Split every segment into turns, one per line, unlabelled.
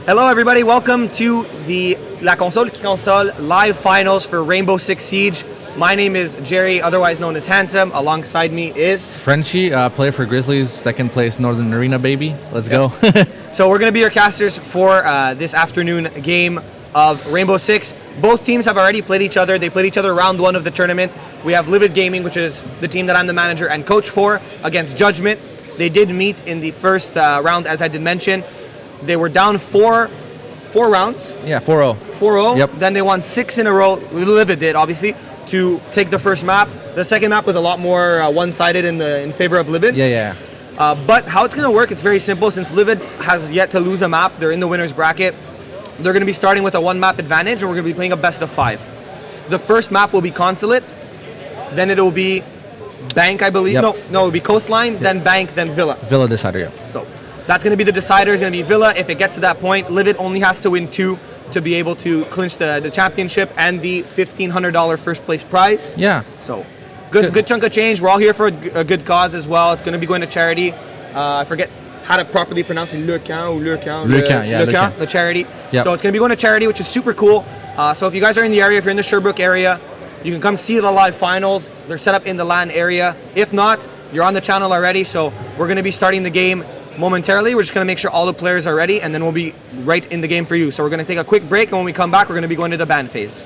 Hello everybody, welcome to the La Console qui Console live finals for Rainbow Six Siege. My name is Jerry, otherwise known as Handsome. Alongside me is...
Frenchie, player for Grizzlies, second place Northern Arena, baby. Let's go.
So we're going to be your casters for this afternoon game of Rainbow Six. Both teams have already played each other. They played each other round one of the tournament. We have Livid Gaming, which is the team that I'm the manager and coach for, against Judgment. They did meet in the first round, as I did mention. They were down four rounds.
Yeah, 4-0.
4-0.
Yep.
Then they won 6 in a row. Livid did, obviously, to take the first map. The second map was a lot more one-sided in favor of Livid.
Yeah.
But how it's going to work, it's very simple. Since Livid has yet to lose a map, they're in the winner's bracket. They're going to be starting with a one-map advantage, and we're going to be playing a best of 5. The first map will be Consulate. Then it will be Bank, I believe.
Yep.
No, it will be Coastline, then Bank, then Villa.
Villa decider, yeah.
So that's going to be the decider. It's going to be Villa. If it gets to that point, Livid only has to win 2 to be able to clinch the championship and the $1,500 first place prize.
Yeah.
So good chunk of change. We're all here for a good cause as well. It's going to be going to charity. I forget how to properly pronounce it. Le Camp, the charity.
Yep.
So it's going to be going to charity, which is super cool. So if you guys are in the area, if you're in the Sherbrooke area, you can come see the live finals. They're set up in the LAN area. If not, you're on the channel already. So we're going to be starting the game momentarily. We're just going to make sure all the players are ready, and then we'll be right in the game for you. So we're going to take a quick break, and when we come back, we're going to be going to the ban phase.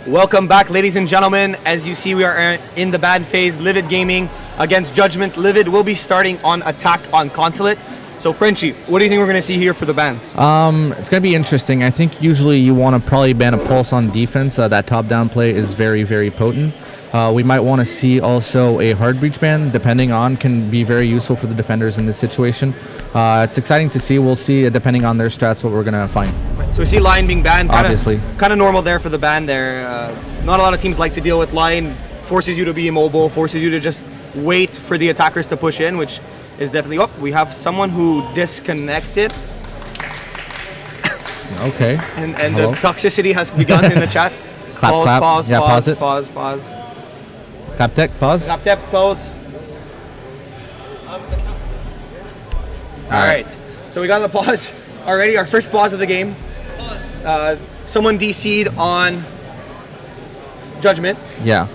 Welcome back, ladies and gentlemen. As you see, we are in the ban phase. Livid Gaming against Judgment. Livid will be starting on attack on Consulate. So, Frenchie, what do you think we're going to see here for the bans?
It's going to be interesting. I think usually you want to probably ban a pulse on defense. That top-down play is very, very potent. We might want to see also a hard breach ban, depending on, can be very useful for the defenders in this situation. It's exciting to see. We'll see, depending on their strats, what we're going to find.
So we see Lion being banned.
Obviously.
Kind of normal there for the ban there. Not a lot of teams like to deal with Lion. Forces you to be immobile, forces you to just wait for the attackers to push in, which is definitely... Oh, we have someone who disconnected.
Okay.
And the toxicity has begun in the chat.
Clap,
pause,
clap.
pause,
Yeah,
pause,
pause it.
pause.
Clap tech, pause.
Clap tech, pause. All right. So we got the pause already. Our first pause of the game. Someone DC'd on Judgment.
Yeah.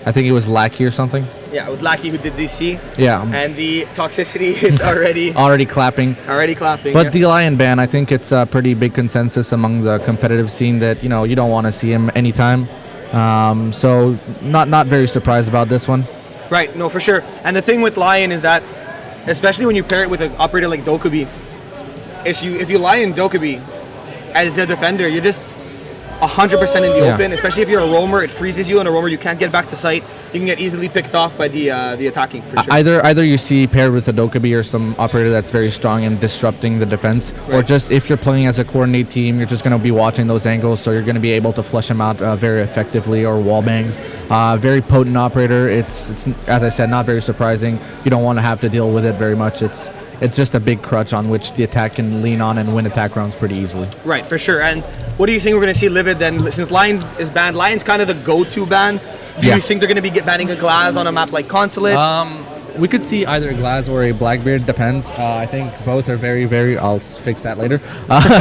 I think it was Lackey or something.
Yeah, it was Lackey who did DC.
Yeah.
And the toxicity is already
clapping.
already clapping.
But
yeah.
the Lion ban, I think it's a pretty big consensus among the competitive scene that, you know, you don't want to see him anytime. So not very surprised about this one.
Right, no, for sure. And the thing with Lion is that, especially when you pair it with an operator like Dokubi, if you Lion Dokubi as a defender, you're just 100% in the open. Especially if you're a roamer, it freezes you, and a roamer you can't get back to site. You can get easily picked off by the attacking for sure.
Either you see paired with a Dokubi or some operator that's very strong and disrupting the defense, or just if you're playing as a coordinate team, you're just going to be watching those angles, so you're going to be able to flush them out very effectively, or wall bangs. Very potent operator. It's as I said, not very surprising. You don't want to have to deal with it very much. It's just a big crutch on which the attack can lean on and win attack rounds pretty easily.
Right, for sure. And what do you think we're going to see Livid then? Since Lion is banned, Lion's kind of the go-to ban. Do you think they're going to be banning a Glass on a map like Consulate?
We could see either a Glass or a Blackbeard, depends. I think both are very, very, I'll fix that later,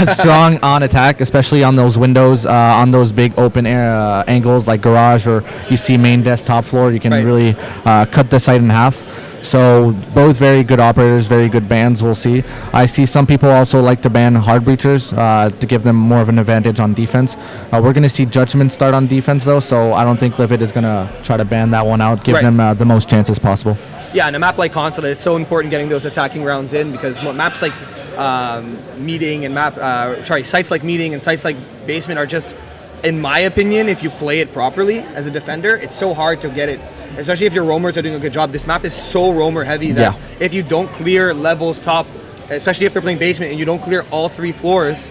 strong on attack, especially on those windows, on those big open angles like garage, or you see main desk top floor. You can really cut the site in half. So both very good operators, very good bans. We'll see. I see some people also like to ban hard breachers to give them more of an advantage on defense. We're going to see Judgment start on defense though, so I don't think Livid is going to try to ban that one out. Give them the most chances possible.
Yeah, and a map like Consulate, it's so important getting those attacking rounds in, because maps like Meeting and sites like Meeting and sites like Basement are just, in my opinion, if you play it properly as a defender, it's so hard to get it. Especially if your roamers are doing a good job. This map is so roamer heavy that if you don't clear levels top, especially if they're playing Basement and you don't clear all 3 floors,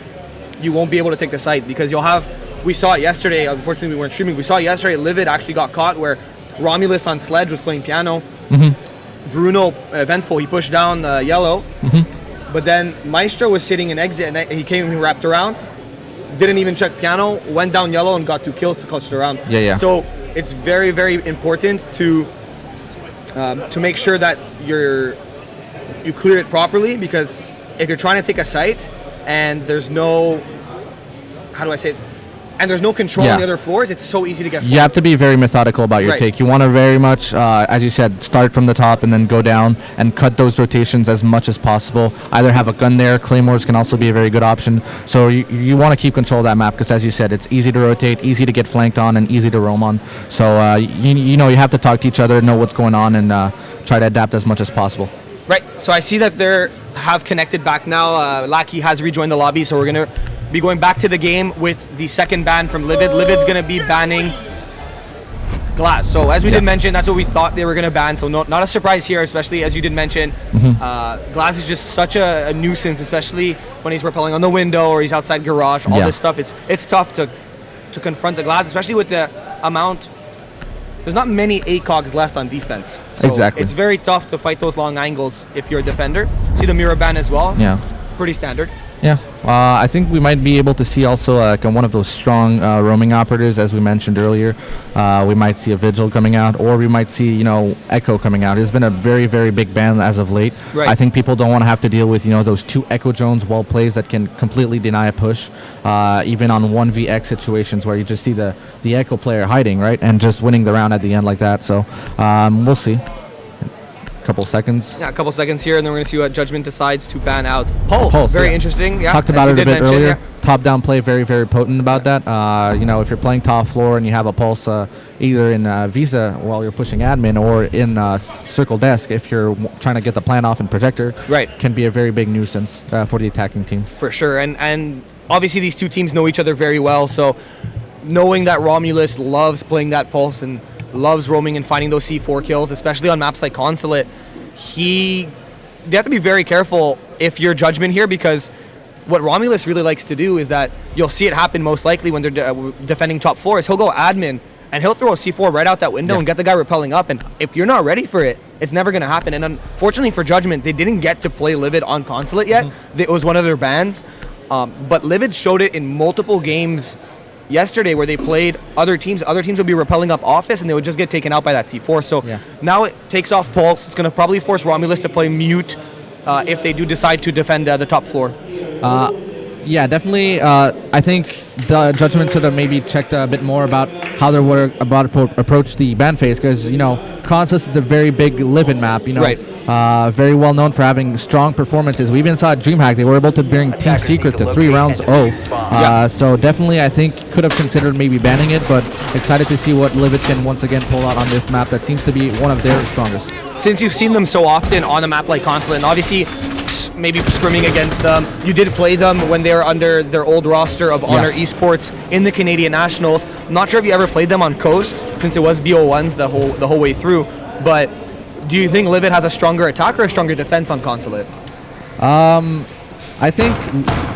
you won't be able to take the site, because you'll have, we saw it yesterday, unfortunately we weren't streaming, we saw it yesterday, Livid actually got caught where Romulus on Sledge was playing piano. Bruno, Eventful, he pushed down yellow, but then Maestro was sitting in exit and he came and wrapped around, didn't even check piano, went down yellow and got 2 kills to clutch it around. So it's very, very important to make sure that you clear it properly, because if you're trying to take a site and there's no, how do I say it? And there's no control on the other floors, it's so easy to get forward.
You have to be very methodical about your take. You want to very much, as you said, start from the top and then go down and cut those rotations as much as possible. Either have a gun there, claymores can also be a very good option. So you want to keep control of that map, because as you said, it's easy to rotate, easy to get flanked on, and easy to roam on. So you know, you have to talk to each other, know what's going on, and try to adapt as much as possible.
Right, so I see that they have connected back now. Lackey has rejoined the lobby, so we're going to be going back to the game with the second ban from Livid. Livid's going to be banning Glass. So as we did mention, that's what we thought they were going to ban. So not a surprise here, especially as you did mention. Glass is just such a nuisance, especially when he's rappelling on the window or he's outside garage. All this stuff, it's tough to confront the Glass, especially with the amount. There's not many ACOGs left on defense. So it's very tough to fight those long angles if you're a defender. See the mirror ban as well. Pretty standard.
I think we might be able to see also one of those strong roaming operators, as we mentioned earlier. We might see a Vigil coming out, or we might see, you know, Echo coming out. It's been a very, very big ban as of late. I think people don't want to have to deal with, you know, those 2 Echo drones well plays that can completely deny a push, even on 1vx situations where you just see the Echo player hiding, right, and just winning the round at the end like that. So we'll see. couple seconds.
Yeah, a couple seconds here, and then we're going to see what Judgment decides to ban out. Pulse, very
yeah.
interesting. Yeah,
Talked
as
about
you
it a
did
bit
mention,
earlier.
yeah.
Top-down play, very, very potent about that. You know, if you're playing top floor and you have a Pulse either in Visa while you're pushing admin or in Circle Desk, if you're trying to get the plan off in Projector,
Right.
can be a very big nuisance for the attacking team.
For sure, and obviously these two teams know each other very well, so knowing that Romulus loves playing that Pulse and loves roaming and finding those C4 kills, especially on maps like Consulate, they have to be very careful if you're Judgment here, because what Romulus really likes to do is that you'll see it happen most likely when they're defending top floor is he'll go admin and he'll throw a C4 right out that window and get the guy repelling up, and if you're not ready for it, it's never going to happen. And unfortunately for Judgment, they didn't get to play Livid on Consulate yet. It was one of their bans, but Livid showed it in multiple games yesterday where they played other teams. Other teams would be repelling up Office and they would just get taken out by that C4. So now it takes off Pulse. It's going to probably force Romulus to play Mute if they do decide to defend the top floor.
Yeah, definitely. I think the Judgment should have maybe checked a bit more about how they were about to approach the ban phase, because, you know, Consus is a very big Livid map, you know.
Right.
Very well known for having strong performances. We even saw at DreamHack they were able to bring Team Secret to 3 rounds 0. So definitely I think could have considered maybe banning it, but excited to see what Livid can once again pull out on this map that seems to be one of their strongest.
Since you've seen them so often on a map like Consulate, and obviously maybe scrimming against them, you did play them when they were under their old roster of Honor Esports in the Canadian Nationals. I'm not sure if you ever played them on Coast, since it was BO1s the whole way through, but do you think Livid has a stronger attack or a stronger defense on Consulate?
I think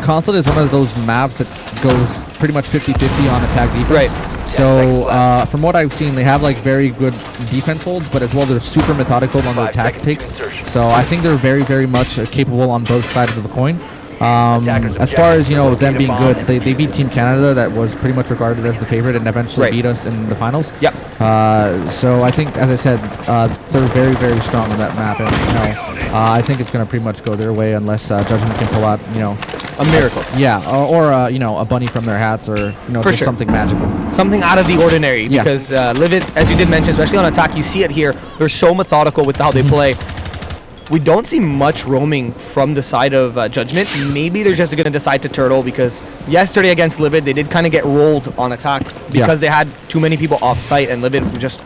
Consulate is one of those maps that goes pretty much 50-50 on attack defense.
Right.
So from what I've seen, they have like very good defense holds, but as well they're super methodical on their tactics. So I think they're very, very much capable on both sides of the coin. As far as, you know, them being good, they beat Team Canada, that was pretty much regarded as the favorite, and eventually beat us in the finals. So I think, as I said, they're very, very strong on that map, and, you know, I think it's going to pretty much go their way unless Judgment can pull out, you know,
a miracle.
Or you know, a bunny from their hats, or, you know, just something magical.
Something out of the ordinary, because Livid, as you did mention, especially on attack, you see it here, they're so methodical with how they play. We don't see much roaming from the side of Judgment. Maybe they're just going to decide to turtle, because yesterday against Livid, they did kind of get rolled on attack because they had too many people off site, and Livid were just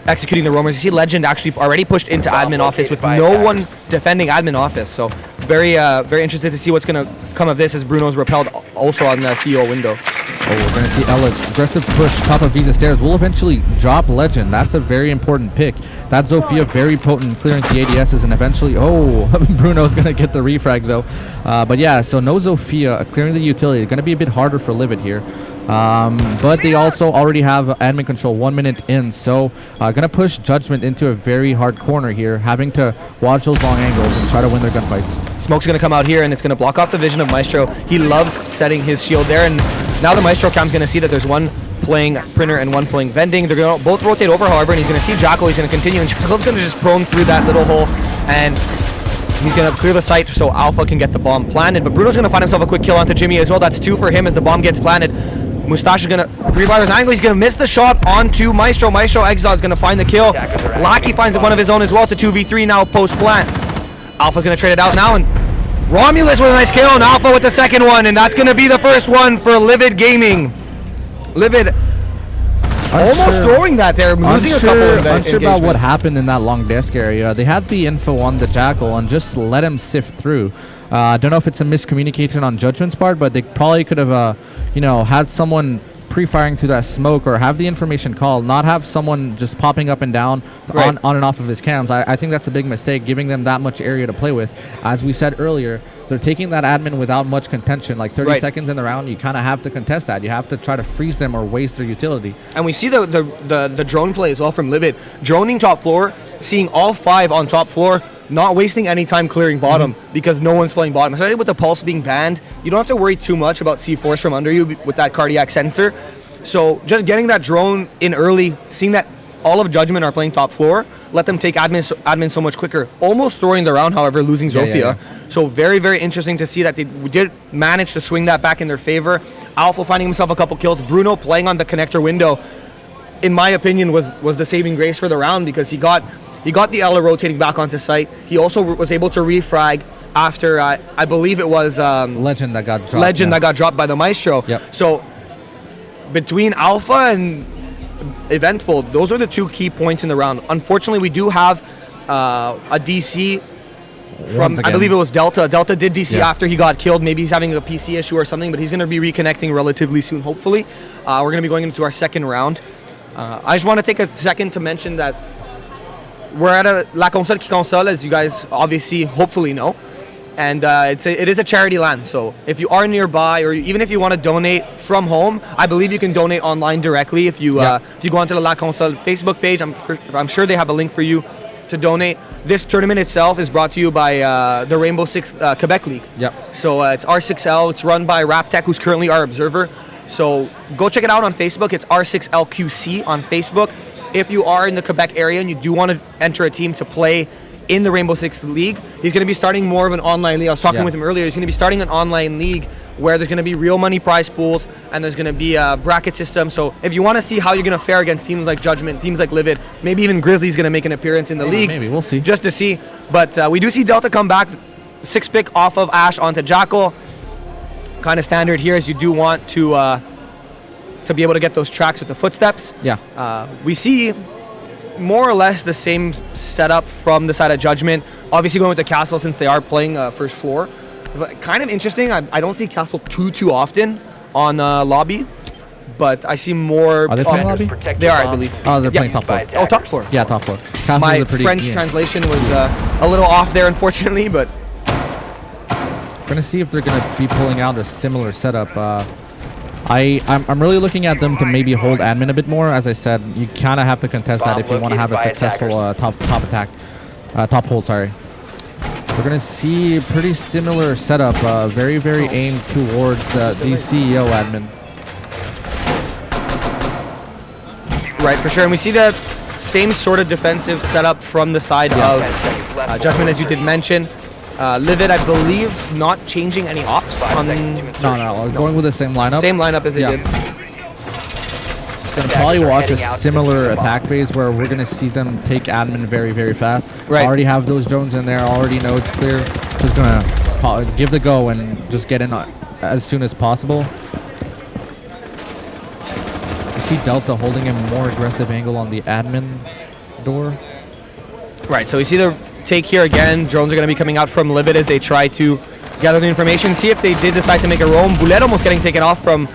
executing the roamers. You see Legend actually already pushed into admin office with no one defending admin office. So very very interested to see what's going to come of this, as Bruno's repelled also on the CEO window.
Oh, we're going to see Ella aggressive push top of Visa stairs. Will eventually drop Legend. That's a very important pick. That Zofia very potent, clearing the ADSs, and eventually, Bruno's going to get the refrag though. But yeah, so no Zofia clearing the utility. Going to be a bit harder for Livid here. But they also already have admin control 1 minute in, so going to push Judgment into a very hard corner here, having to watch those long angles and try to win their gunfights.
Smoke's going to come out here, and it's going to block off the vision of Maestro. He loves setting his shield there, and now the Maestro cam's going to see that there's one playing Printer and one playing Vending. They're going to both rotate over, however, and he's going to see Jackal. He's going to continue, and Jackal's going to just prone through that little hole, and he's going to clear the site so Alpha can get the bomb planted. But Bruno's going to find himself a quick kill onto Jimmy as well. That's 2 for him as the bomb gets planted. Mustache is going to pre-fire his angle. He's going to miss the shot onto Maestro. Maestro Exile is going to find the kill. Lackey finds one of his own as well. It's a 2v3 now post-plant. Alpha's going to trade it out now, and Romulus with a nice kill, and Alpha with the second one, and that's going to be the first one for Livid Gaming. Livid almost throwing that there, losing a couple
unsure about what happened in that long desk area. They had the info on the Jackal and just let him sift through. I don't know if it's a miscommunication on Judgment's part, but they probably could have, you know, had someone pre-firing through that smoke, or have the information called, not have someone just popping up and down on and off of his cams. I think that's a big mistake, giving them that much area to play with. As we said earlier, they're taking that admin without much contention. Like 30 seconds in the round, you kind of have to contest that. You have to try to freeze them or waste their utility.
And we see the drone play as well from Livid. Droning top floor, seeing all 5 on top floor, not wasting any time clearing bottom because no one's playing bottom. Especially with the pulse being banned, you don't have to worry too much about C4s from under you with that cardiac sensor. So just getting that drone in early, seeing that all of Judgment are playing top floor, let them take admin so much quicker. Almost throwing the round, however, losing Zofia. So very, very interesting to see that they did manage to swing that back in their favor. Alpha finding himself a couple kills. Bruno playing on the connector window, in my opinion, was the saving grace for the round, because he got He got the Ela rotating back onto site. He also was able to refrag after, I believe it was...
Legend that got dropped.
Legend that got dropped by the Maestro.
Yep.
So between Alpha and Eventful, those are the 2 key points in the round. Unfortunately, we do have a DC from, I believe it was Delta. Delta did DC after he got killed. Maybe he's having a PC issue or something, but he's going to be reconnecting relatively soon, hopefully. We're going to be going into our second round. I just want to take a second to mention that we're at a La Console qui Console, as you guys obviously, hopefully know. And it is a charity LAN, so if you are nearby, or even if you want to donate from home, I believe you can donate online directly. If you go onto the La Console Facebook page, I'm sure they have a link for you to donate. This tournament itself is brought to you by the Rainbow Six Quebec League.
Yep.
So it's R6L. It's run by Raptech, who's currently our observer. So go check it out on Facebook. It's R6L-QC on Facebook. If you are in the Quebec area and you do want to enter a team to play in the Rainbow Six League, he's going to be starting more of an online league. I was talking with him earlier. He's going to be starting an online league where there's going to be real money prize pools and there's going to be a bracket system. So if you want to see how you're going to fare against teams like Judgment, teams like Livid, maybe even Grizzly's going to make an appearance in the league.
Maybe, we'll see.
Just to see. But we do see Delta come back, 6 pick off of Ash onto Jackal. Kind of standard here, as you do want to be able to get those tracks with the footsteps.
Yeah.
We see more or less the same setup from the side of Judgment. Obviously going with the Castle since they are playing first floor. But kind of interesting. I don't see Castle too often on lobby, but I see more.
Are they playing lobby?
They are, I believe.
Oh, they're playing top floor.
Oh, top floor.
Yeah, top floor. Castle's
My
a pretty,
French translation was a little off there, unfortunately, but
we're gonna see if they're gonna be pulling out a similar setup. I'm really looking at them to maybe hold admin a bit more. As I said, you kind of have to contest that if you want to have a successful top hold. Sorry. We're gonna see a pretty similar setup, very aimed towards the CEO admin.
Right, for sure. And we see the same sort of defensive setup from the side of Judgment, as you did mention. Livid, I believe, not changing any ops on...
No, going with the same lineup.
Same lineup as they did.
Just gonna probably watch a similar attack phase where we're gonna see them take admin very fast.
Right.
Already have those drones in there, already know it's clear. Just gonna give the go and just get in as soon as possible. You see Delta holding a more aggressive angle on the admin door. Right,
so we see the take here again. Drones are going to be coming out from Livid as they try to gather the information. See if they did decide to make a roam. Boulet almost getting taken off from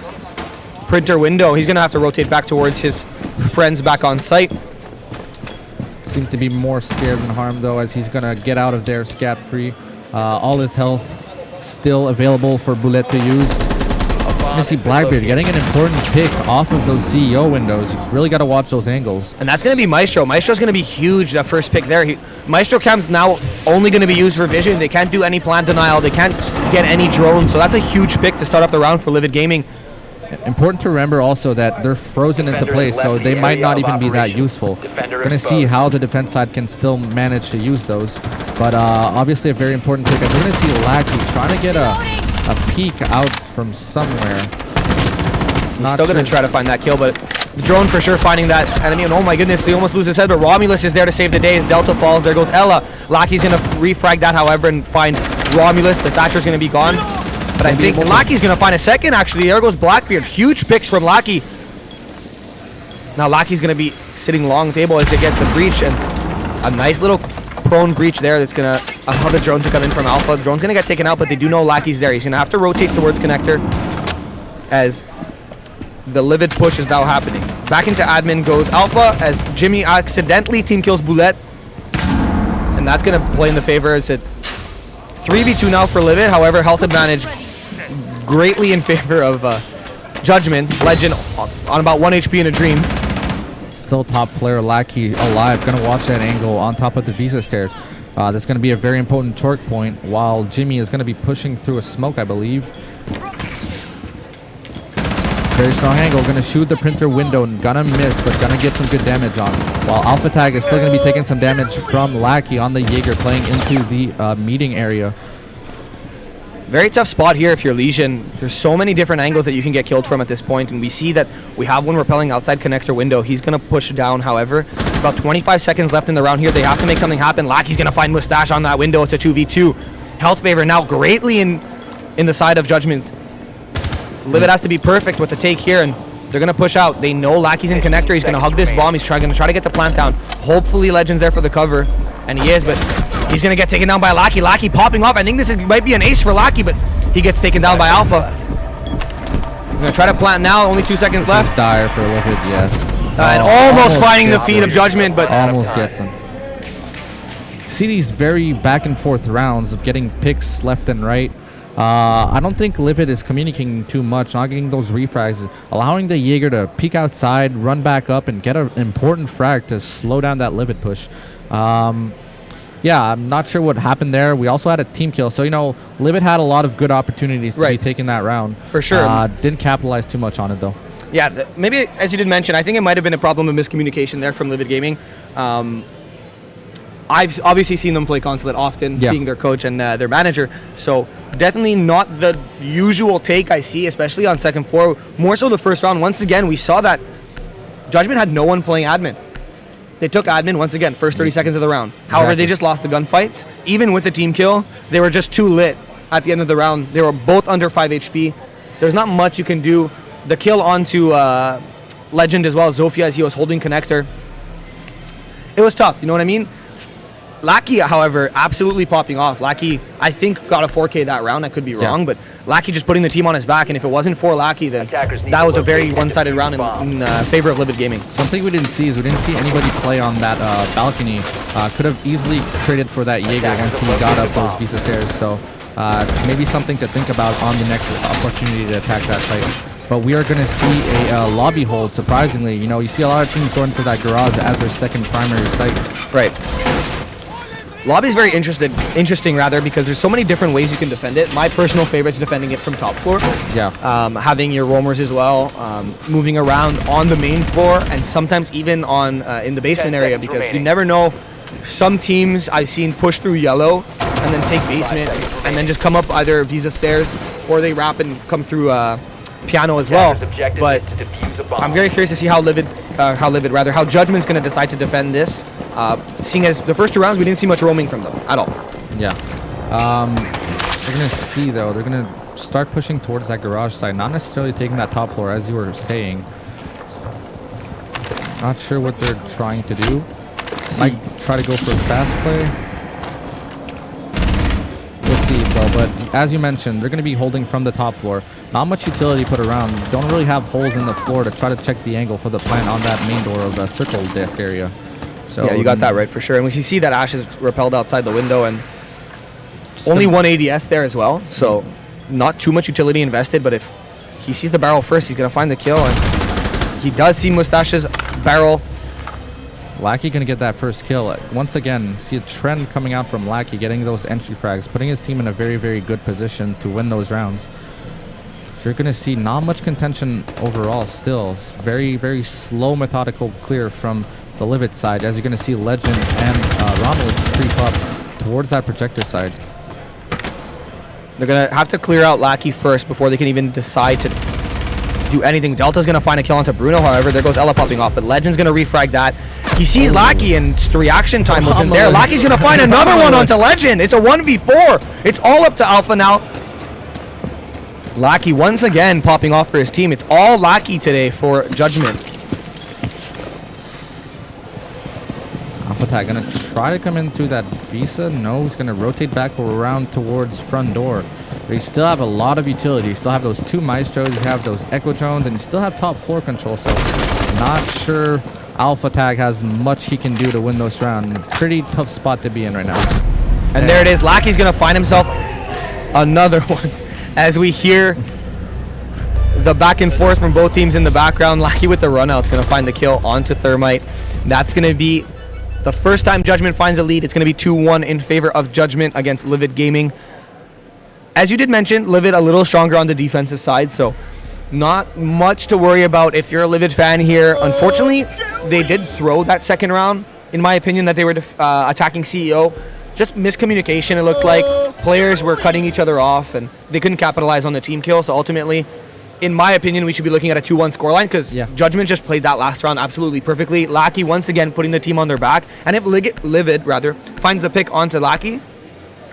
Printer window. He's going to have to rotate back towards his friends back on site.
Seems to be more scared than harmed though, as he's going to get out of there scat-free. All his health still available for Boulet to use. You see Blackbeard getting an important pick off of those CEO windows. Really got to watch those angles.
And that's going to be Maestro. Maestro's going to be huge, that first pick there. Maestro cam's now only going to be used for vision. They can't do any plant denial. They can't get any drones. So that's a huge pick to start off the round for Livid Gaming.
Important to remember also that they're frozen into place, so they might not even be that useful. We're going to see how the defense side can still manage to use those. But obviously a very important pick. We're going to see Lackey trying to get a peek out from somewhere.
He's still going to try to find that kill, but the drone for sure finding that enemy. And oh my goodness, he almost loses his head, but Romulus is there to save the day as Delta falls. There goes Ella. Lackey's going to refrag that, however, and find Romulus. The Thatcher's going to be gone. But I think Lackey's going to find a second, actually. There goes Blackbeard. Huge picks from Lackey. Now Lackey's going to be sitting long table as they get the breach, and a nice little prone breach there that's going to allow the drone to come in from Alpha. The drone's going to get taken out, but they do know Lackey's there. He's going to have to rotate towards Connector as the Livid push is now happening. Back into admin goes Alpha as Jimmy accidentally team kills Boulette. And that's going to play in the favor. It's a 3v2 now for Livid. However, health advantage greatly in favor of Judgment. Legend on about 1 HP in a dream.
Still top player Lackey alive. Gonna watch that angle on top of the Visa stairs. That's gonna be a very important choke point while Jimmy is gonna be pushing through a smoke, I believe. Very strong angle. Gonna shoot the printer window and gonna miss, but gonna get some good damage on. While Alpha Tag is still gonna be taking some damage from Lackey on the Jaeger playing into the meeting area.
Very tough spot here if you're Legion. There's so many different angles that you can get killed from at this point, and we see that we have one repelling outside connector window. He's going to push down, however. About 25 seconds left in the round here. They have to make something happen. Lackey's going to find Mustache on that window. It's a 2v2. Health favor now greatly in the side of Judgment. Livid has to be perfect with the take here, and they're going to push out. They know Lackey's in connector. He's going to hug this bomb. He's going to try to get the plant down. Hopefully Legend's there for the cover, and he is, but he's going to get taken down by Lackey. Lackey popping off. I think this might be an ace for Lackey, but he gets taken down by Alpha. We're going to try to plant now. Only 2 seconds left.
This is dire for Livid, yes.
And almost finding the feet of Judgment, but
almost gets him. See these very back and forth rounds of getting picks left and right. I don't think Livid is communicating too much, not getting those refrags, allowing the Jaeger to peek outside, run back up, and get an important frag to slow down that Livid push. Yeah, I'm not sure what happened there. We also had a team kill, so, you know, Livid had a lot of good opportunities to be taking that round.
For sure.
Didn't capitalize too much on it, though.
Yeah, maybe, as you did mention, I think it might have been a problem of miscommunication there from Livid Gaming. I've obviously seen them play Consulate often, being their coach and their manager, so definitely not the usual take I see, especially on second floor. More so the first round. Once again, we saw that Judgment had no one playing admin. They took admin once again, first 30 seconds of the round. However, they just lost the gunfights. Even with the team kill, they were just too lit at the end of the round. They were both under 5 HP. There's not much you can do. The kill onto Legend as well, Zofia, as he was holding connector. It was tough, you know what I mean? Lackey, however, absolutely popping off. Lackey, I think, got a 4K that round. I could be wrong, but Lackey just putting the team on his back, and if it wasn't for Lackey, then that was a very one-sided round in favor of Livid Gaming.
Something we didn't see is we didn't see anybody play on that balcony. Could have easily traded for that Jaeger once he got up those Visa stairs, so maybe something to think about on the next opportunity to attack that site. But we are going to see a lobby hold, surprisingly. You know, you see a lot of teams going for that garage as their second primary site.
Right. Lobby's very interesting, because there's so many different ways you can defend it. My personal favorite is defending it from top floor.
Yeah.
Having your roamers as well, moving around on the main floor, and sometimes even on in the basement area, because you never know. Some teams I've seen push through yellow and then take basement and then just come up either Visa stairs, or they wrap and come through piano as well. But I'm very curious to see how Judgment's going to decide to defend this. Seeing as the first 2 rounds we didn't see much roaming from them at all.
Yeah. They're going to see, though. They're going to start pushing towards that garage side, not necessarily taking that top floor, as you were saying. Not sure what they're trying to do. Might try to go for a fast play. We'll see, though. But as you mentioned, they're going to be holding from the top floor. Not much utility put around. Don't really have holes in the floor to try to check the angle for the plant on that main door of the circle desk area. So
yeah, you got that right for sure. And we see that Ash is repelled outside the window, and only one ADS there as well. So not too much utility invested, but if he sees the barrel first, he's going to find the kill. And he does see Mustache's barrel.
Lackey going to get that first kill. Once again, see a trend coming out from Lackey, getting those entry frags, putting his team in a very, very good position to win those rounds. You're going to see not much contention overall still. Very, very slow, methodical clear from the Livid side, as you're going to see Legend and Romulus creep up towards that projector side.
They're going to have to clear out Lackey first before they can even decide to do anything. Delta's going to find a kill onto Bruno, however. There goes Ella popping off, but Legend's going to refrag that. He sees Lackey, and the reaction time wasn't there. Lackey's going to find another one onto Legend. It's a 1v4. It's all up to Alpha now. Lackey once again popping off for his team. It's all Lackey today for Judgment.
Alpha Tag going to try to come in through that Visa. No, he's going to rotate back around towards front door. But you still have a lot of utility. You still have those 2 Maestros, you have those Echo Drones, and you still have top floor control. So not sure Alpha Tag has much he can do to win those rounds. Pretty tough spot to be in right now.
And there it is. Lackey's going to find himself another one. As we hear the back and forth from both teams in the background, Lackey with the run out is going to find the kill onto Thermite. That's going to be the first time Judgment finds a lead. It's going to be 2-1 in favor of Judgment against Livid Gaming. As you did mention, Livid a little stronger on the defensive side, so not much to worry about if you're a Livid fan here. Unfortunately, they did throw that second round, in my opinion, that they were attacking CEO. just miscommunication. It looked like players were cutting each other off, and they couldn't capitalize on the team kill. So ultimately, in my opinion, we should be looking at a 2-1 scoreline because Judgment just played that last round absolutely perfectly. Lackey once again putting the team on their back, and if Livid finds the pick onto Lackey,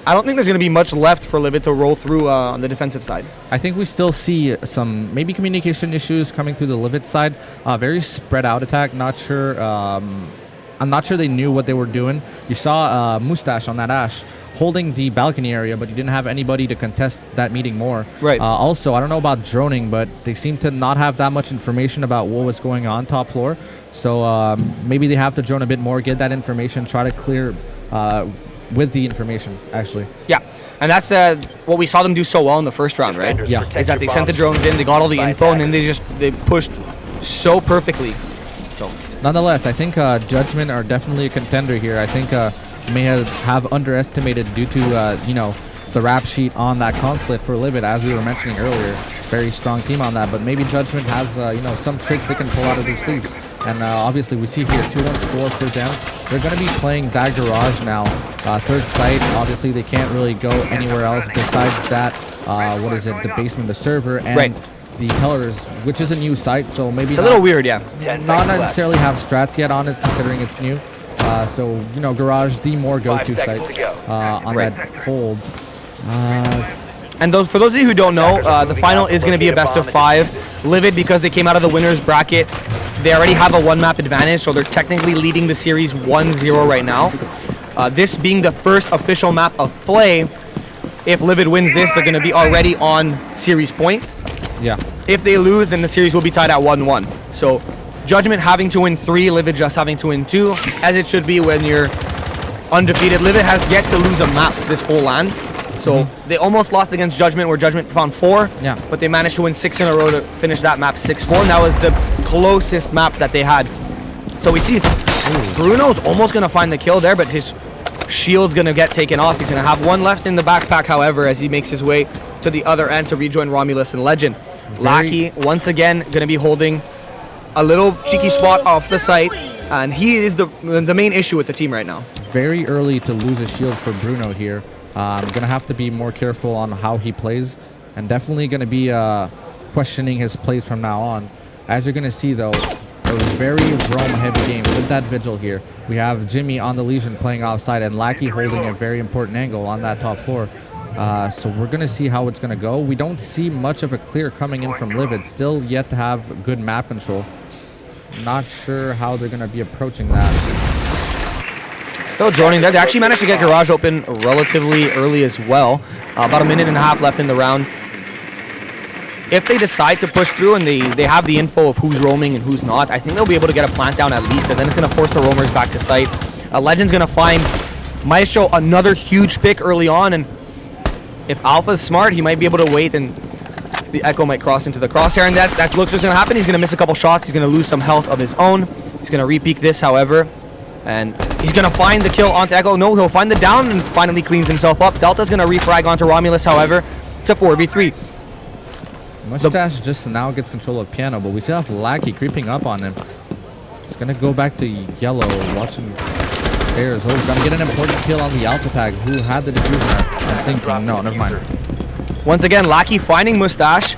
I don't think there's going to be much left for Livid to roll through on the defensive side.
I think we still see some maybe communication issues coming through the Livid side. Very spread out attack. Not sure. I'm not sure they knew what they were doing. You saw Mustache on that Ash holding the balcony area, but you didn't have anybody to contest that meeting more.
Right.
Also, I don't know about droning, but they seem to not have that much information about what was going on top floor. So maybe they have to drone a bit more, get that information, try to clear with the information, actually.
Yeah, and that's what we saw them do so well in the first round, right?
Yeah.
Is that they sent the drones in, they got all the info, and then they pushed so perfectly. So
nonetheless, I think Judgment are definitely a contender here. I think may have underestimated due to the rap sheet on that consulate for Livid, as we were mentioning earlier. Very strong team on that, but maybe Judgment has some tricks they can pull out of their sleeves. And obviously we see here 2-1 score for them. They're going to be playing that garage now. Third site, obviously they can't really go anywhere else besides that, the basement, the server, and the tellers, which is a new site, so maybe
it's a little weird, yeah.
Not necessarily have strats yet on it, considering it's new. So garage, the more go-to site on that hold.
And for those of you who don't know, the final is going to be a best of 5. Livid, because they came out of the winner's bracket, they already have a 1-map advantage, so they're technically leading the series 1-0 right now. This being the first official map of play, if Livid wins this, they're going to be already on series point.
Yeah.
If they lose, then the series will be tied at 1-1. So Judgment having to win 3, Livid just having to win 2, as it should be when you're undefeated. Livid has yet to lose a map this whole LAN. So they almost lost against Judgment, where Judgment found 4, but they managed to win 6 in a row to finish that map 6-4, and that was the closest map that they had. So we see Bruno's almost going to find the kill there, but his shield's going to get taken off. He's going to have 1 left in the backpack, however, as he makes his way to the other end to rejoin Romulus and Legend. Lackey, once again, going to be holding a little cheeky spot off the site, and he is the main issue with the team right now.
Very early to lose a shield for Bruno here. I'm going to have to be more careful on how he plays, and definitely going to be questioning his plays from now on. As you're going to see, though, a very roam-heavy game with that Vigil here. We have Jimmy on the Legion playing offside, and Lackey holding a very important angle on that top floor. So we're going to see how it's going to go. We don't see much of a clear coming in from Livid. Still yet to have good map control. Not sure how they're going to be approaching that.
Still droning there. They actually managed to get garage open relatively early as well. About a minute and a half left in the round. If they decide to push through and they have the info of who's roaming and who's not, I think they'll be able to get a plant down at least, and then it's going to force the roamers back to site. Legend's going to find Maestro another huge pick early on, and if Alpha's smart, he might be able to wait, and the Echo might cross into the crosshair, and that looks what's going to happen. He's going to miss a couple shots. He's going to lose some health of his own. He's going to re-peek this, however, and he's going to find the kill onto Echo. No, he'll find the down and finally cleans himself up. Delta's going to refrag onto Romulus, however. It's a 4v3.
Mustache just now gets control of Piano, but we still have Lackey creeping up on him. He's going to go back to Yellow, watching stairs. Oh, going to get an important kill on the Alpha tag. Who had the diffuser? I'm thinking, no, never mind.
Once again, Lackey finding Mustache,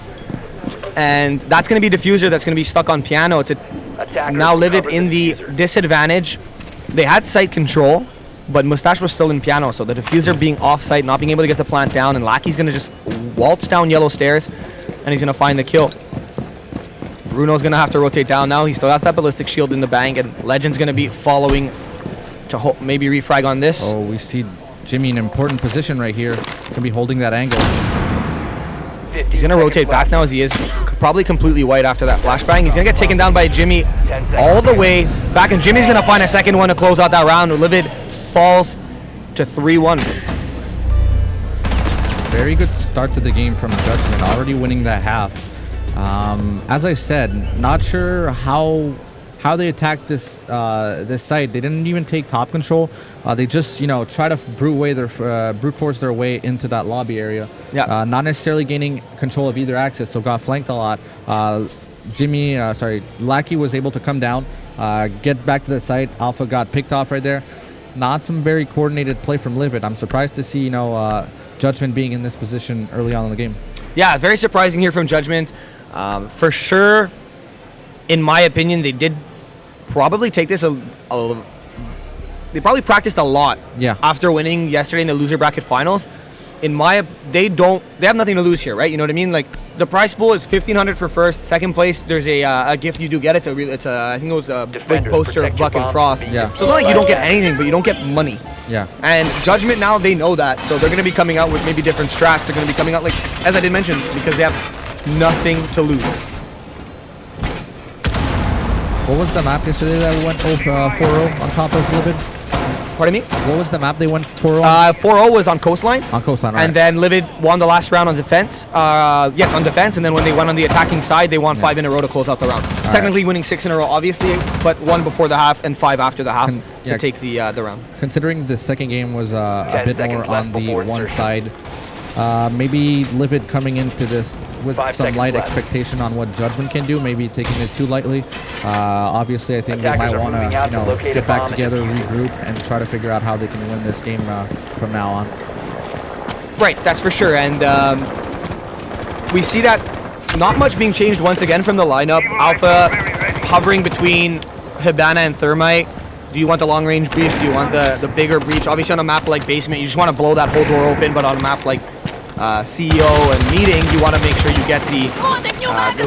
and that's going to be diffuser that's going to be stuck on Piano. It's now Livid in the disadvantage. They had site control, but Mustache was still in Piano, so the diffuser being off-site, not being able to get the plant down, and Lackey's going to just waltz down Yellow stairs, and he's going to find the kill. Bruno's going to have to rotate down now. He still has that ballistic shield in the bank, and Legend's going to be following to maybe refrag on this.
Oh, we see Jimmy in an important position right here. Going to be holding that angle.
He's going to rotate back now, as he is probably completely white after that flashbang. He's going to get taken down by Jimmy all the way back, and Jimmy's going to find a second one to close out that round. Livid falls to 3-1.
Very good start to the game from Judgment, already winning that half. As I said, not sure how they attacked this this site. They didn't even take top control. They just try to brute force their way into that lobby area.
Yeah.
Not necessarily gaining control of either axis, so got flanked a lot. Lackey was able to come down, get back to the site. Alpha got picked off right there. not some very coordinated play from Livid. I'm surprised to see, you know, Judgment being in this position early on in the game.
Yeah, very surprising here from Judgment. For sure, in my opinion, they did probably take this they probably practiced a lot after winning yesterday in the loser bracket finals. They have nothing to lose here, right? You know what I mean? Like, the prize pool is $1,500 for first. Second place, there's a gift you do get. I think it was a big poster of Buck and Frost.
Yeah.
So it's not like you don't get anything, but you don't get money.
Yeah.
And Judgment now, they know that, so they're going to be coming out with maybe different strats. They're going to be coming out, like, as I did mention, because they have nothing to lose.
What was the map yesterday that went 4-0 on top of Livid?
Pardon me?
What was the map they went 4-0?
4-0 was on Coastline.
On Coastline, right.
And then Livid won the last round on defense. Yes, on defense. And then when they went on the attacking side, they won 5 in a row to close out the round. Technically winning 6 in a row, obviously, but 1 before the half and 5 after the half to take the round.
Considering the second game was a bit more on the one side, maybe Livid coming into this with some light expectation on what Judgment can do, maybe taking it too lightly. Obviously, I think they might want to get back together, regroup, and try to figure out how they can win this game from now on.
Right, that's for sure. And we see that not much being changed once again from the lineup. Alpha hovering between Hibana and Thermite. Do you want the long-range breach? Do you want the bigger breach? Obviously, on a map like Basement, you just want to blow that whole door open, but on a map like CEO and Meeting, you want to make sure you get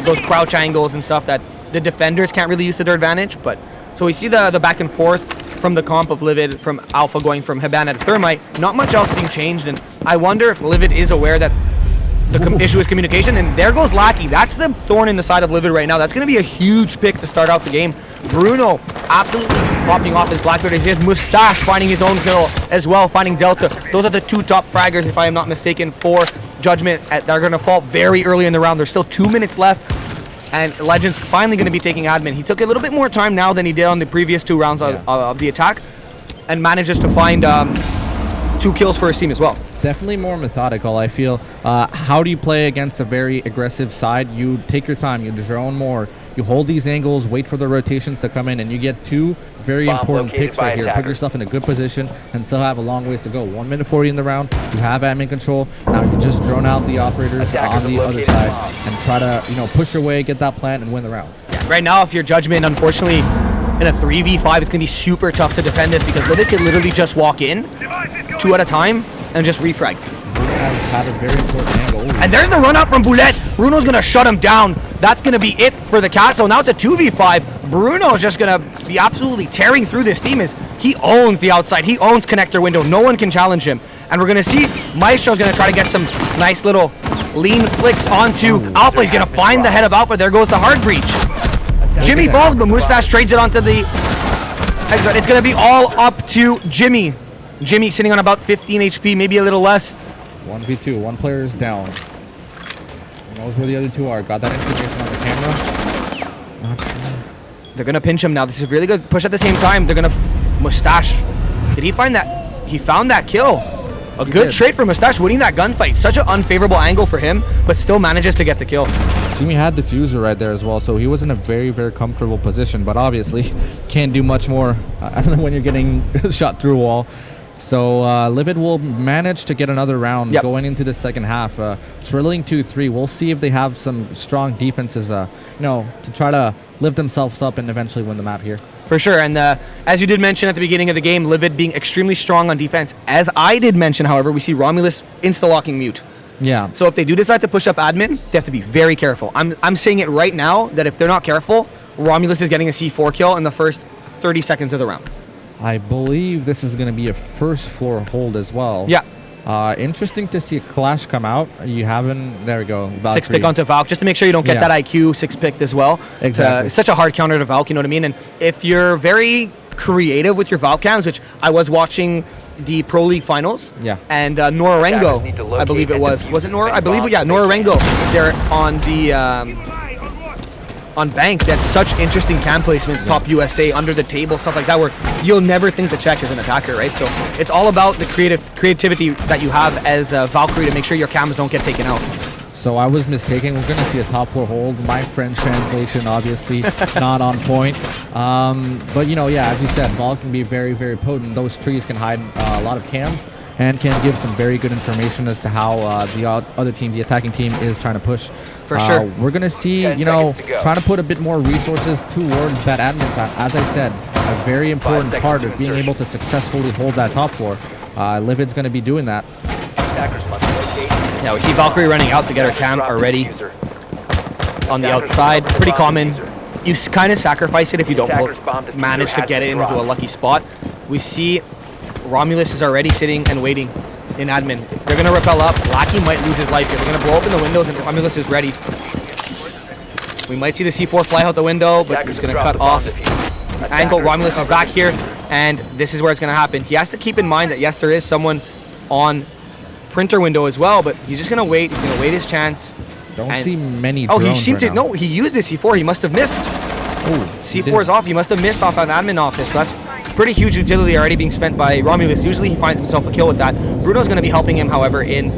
those crouch angles and stuff that the defenders can't really use to their advantage. But so we see the back and forth from the comp of Livid, from Alpha going from Hibana to Thermite. Not much else being changed, and I wonder if Livid is aware that the issue is communication. And there goes Lackey. That's the thorn in the side of Livid right now. That's going to be a huge pick to start out the game. Bruno absolutely popping off his Blackbeard. His Mustache finding his own kill as well, finding Delta. Those are the 2 top fraggers, if I am not mistaken, for Judgment. They're going to fall very early in the round. There's still 2 minutes left, and Legend's finally going to be taking admin. He took a little bit more time now than he did on the previous 2 rounds of the attack, and manages to find 2 kills for his team as well.
Definitely more methodical, I feel. How do you play against a very aggressive side? You take your time, you drone more, you hold these angles, wait for the rotations to come in, and you get 2 very important picks right here. Put yourself in a good position and still have a long ways to go. 1 minute 40 in the round, you have admin control. Now you just drone out the operators on the other side and try to, push your way, get that plant, and win the round. Yeah. Right
now, if you're Judgment, unfortunately, in a 3v5, it's going to be super tough to defend this because Livid can literally just walk in 2 at a time and just refrag.
Bruno has had a very important angle. Ooh.
And there's the run out from Boulette. Bruno's going to shut him down. That's going to be it for the castle. Now it's a 2v5. Bruno's just going to be absolutely tearing through this team. He owns the outside. He owns connector window. No one can challenge him. And we're going to see Maestro's going to try to get some nice little lean flicks onto Alpha. He's going to find the head of Alpha. There goes the hard breach. Jimmy falls, but Mustache trades it onto the... It's going to be all up to Jimmy. Jimmy sitting on about 15 HP, maybe a little less.
1v2, 1 player is down. He knows where the other 2 are. Got that information on the camera. Not sure.
They're going to pinch him now. This is really good. Push at the same time. They're going to... Mustache. Did he find that? He found that kill. A good trade for Mustache, winning that gunfight. Such an unfavorable angle for him, but still manages to get the kill.
Jimmy had the fuser right there as well, so he was in a very, very comfortable position, but obviously can't do much more when you're getting shot through a wall. So Livid will manage to get another round going into the second half. Trilling 2-3. We'll see if they have some strong defenses, to try to lift themselves up and eventually win the map here.
For sure, and as you did mention at the beginning of the game, Livid being extremely strong on defense. As I did mention, however, we see Romulus insta-locking mute.
Yeah.
So if they do decide to push up admin, they have to be very careful. I'm saying it right now that if they're not careful, Romulus is getting a C4 kill in the first 30 seconds of the round.
I believe this is going to be a first floor hold as well.
Yeah.
Interesting to see a clash come out. You haven't... There we go. Valkyrie.
6-pick onto Valk, just to make sure you don't get that IQ 6-picked as well.
Exactly.
It's such a hard counter to Valk, you know what I mean? And if you're very creative with your Valk cams, which I was watching the Pro League finals, and Norarengo, I believe it was it Nora? I believe, Norarengo, they're on the... on Bank, that's such interesting cam placements, top USA, under the table, stuff like that, where you'll never think to check as an attacker, right? So it's all about the creativity that you have as Valkyrie to make sure your cams don't get taken out.
So So I was mistaken. We're going to see a top floor hold. My French translation, obviously, not on point. But, you know, yeah, as you said, Vol can be very, very potent. Those trees can hide a lot of cams and can give some very good information as to how the other team, the attacking team, is trying to push.
For sure.
We're going to see, you know, trying to put a bit more resources towards that admin side. As I said, a very important part of being able to successfully hold that top floor. Livid's going to be doing that.
Yeah, we see Valkyrie running out to get her cam already on the outside. Pretty common. You kind of sacrifice it if you don't manage to get it into a lucky spot. We see Romulus is already sitting and waiting in admin. They're going to rappel up. Lackey might lose his life here. They're going to blow open the windows and Romulus is ready. We might see the C4 fly out the window, but he's going to cut off the angle. Romulus is back here, and this is where it's going to happen. He has to keep in mind that, yes, there is someone on printer window as well, but he's just going to wait. He's going to wait his chance.
Don't see many drones.
Oh, he seemed
right
to.
now.
No, he used his C4. He must have missed.
Oh,
C4 is off. He must have missed off an admin office. So that's pretty huge utility already being spent by Romulus. Usually he finds himself a kill with that. Bruno's going to be helping him, however, in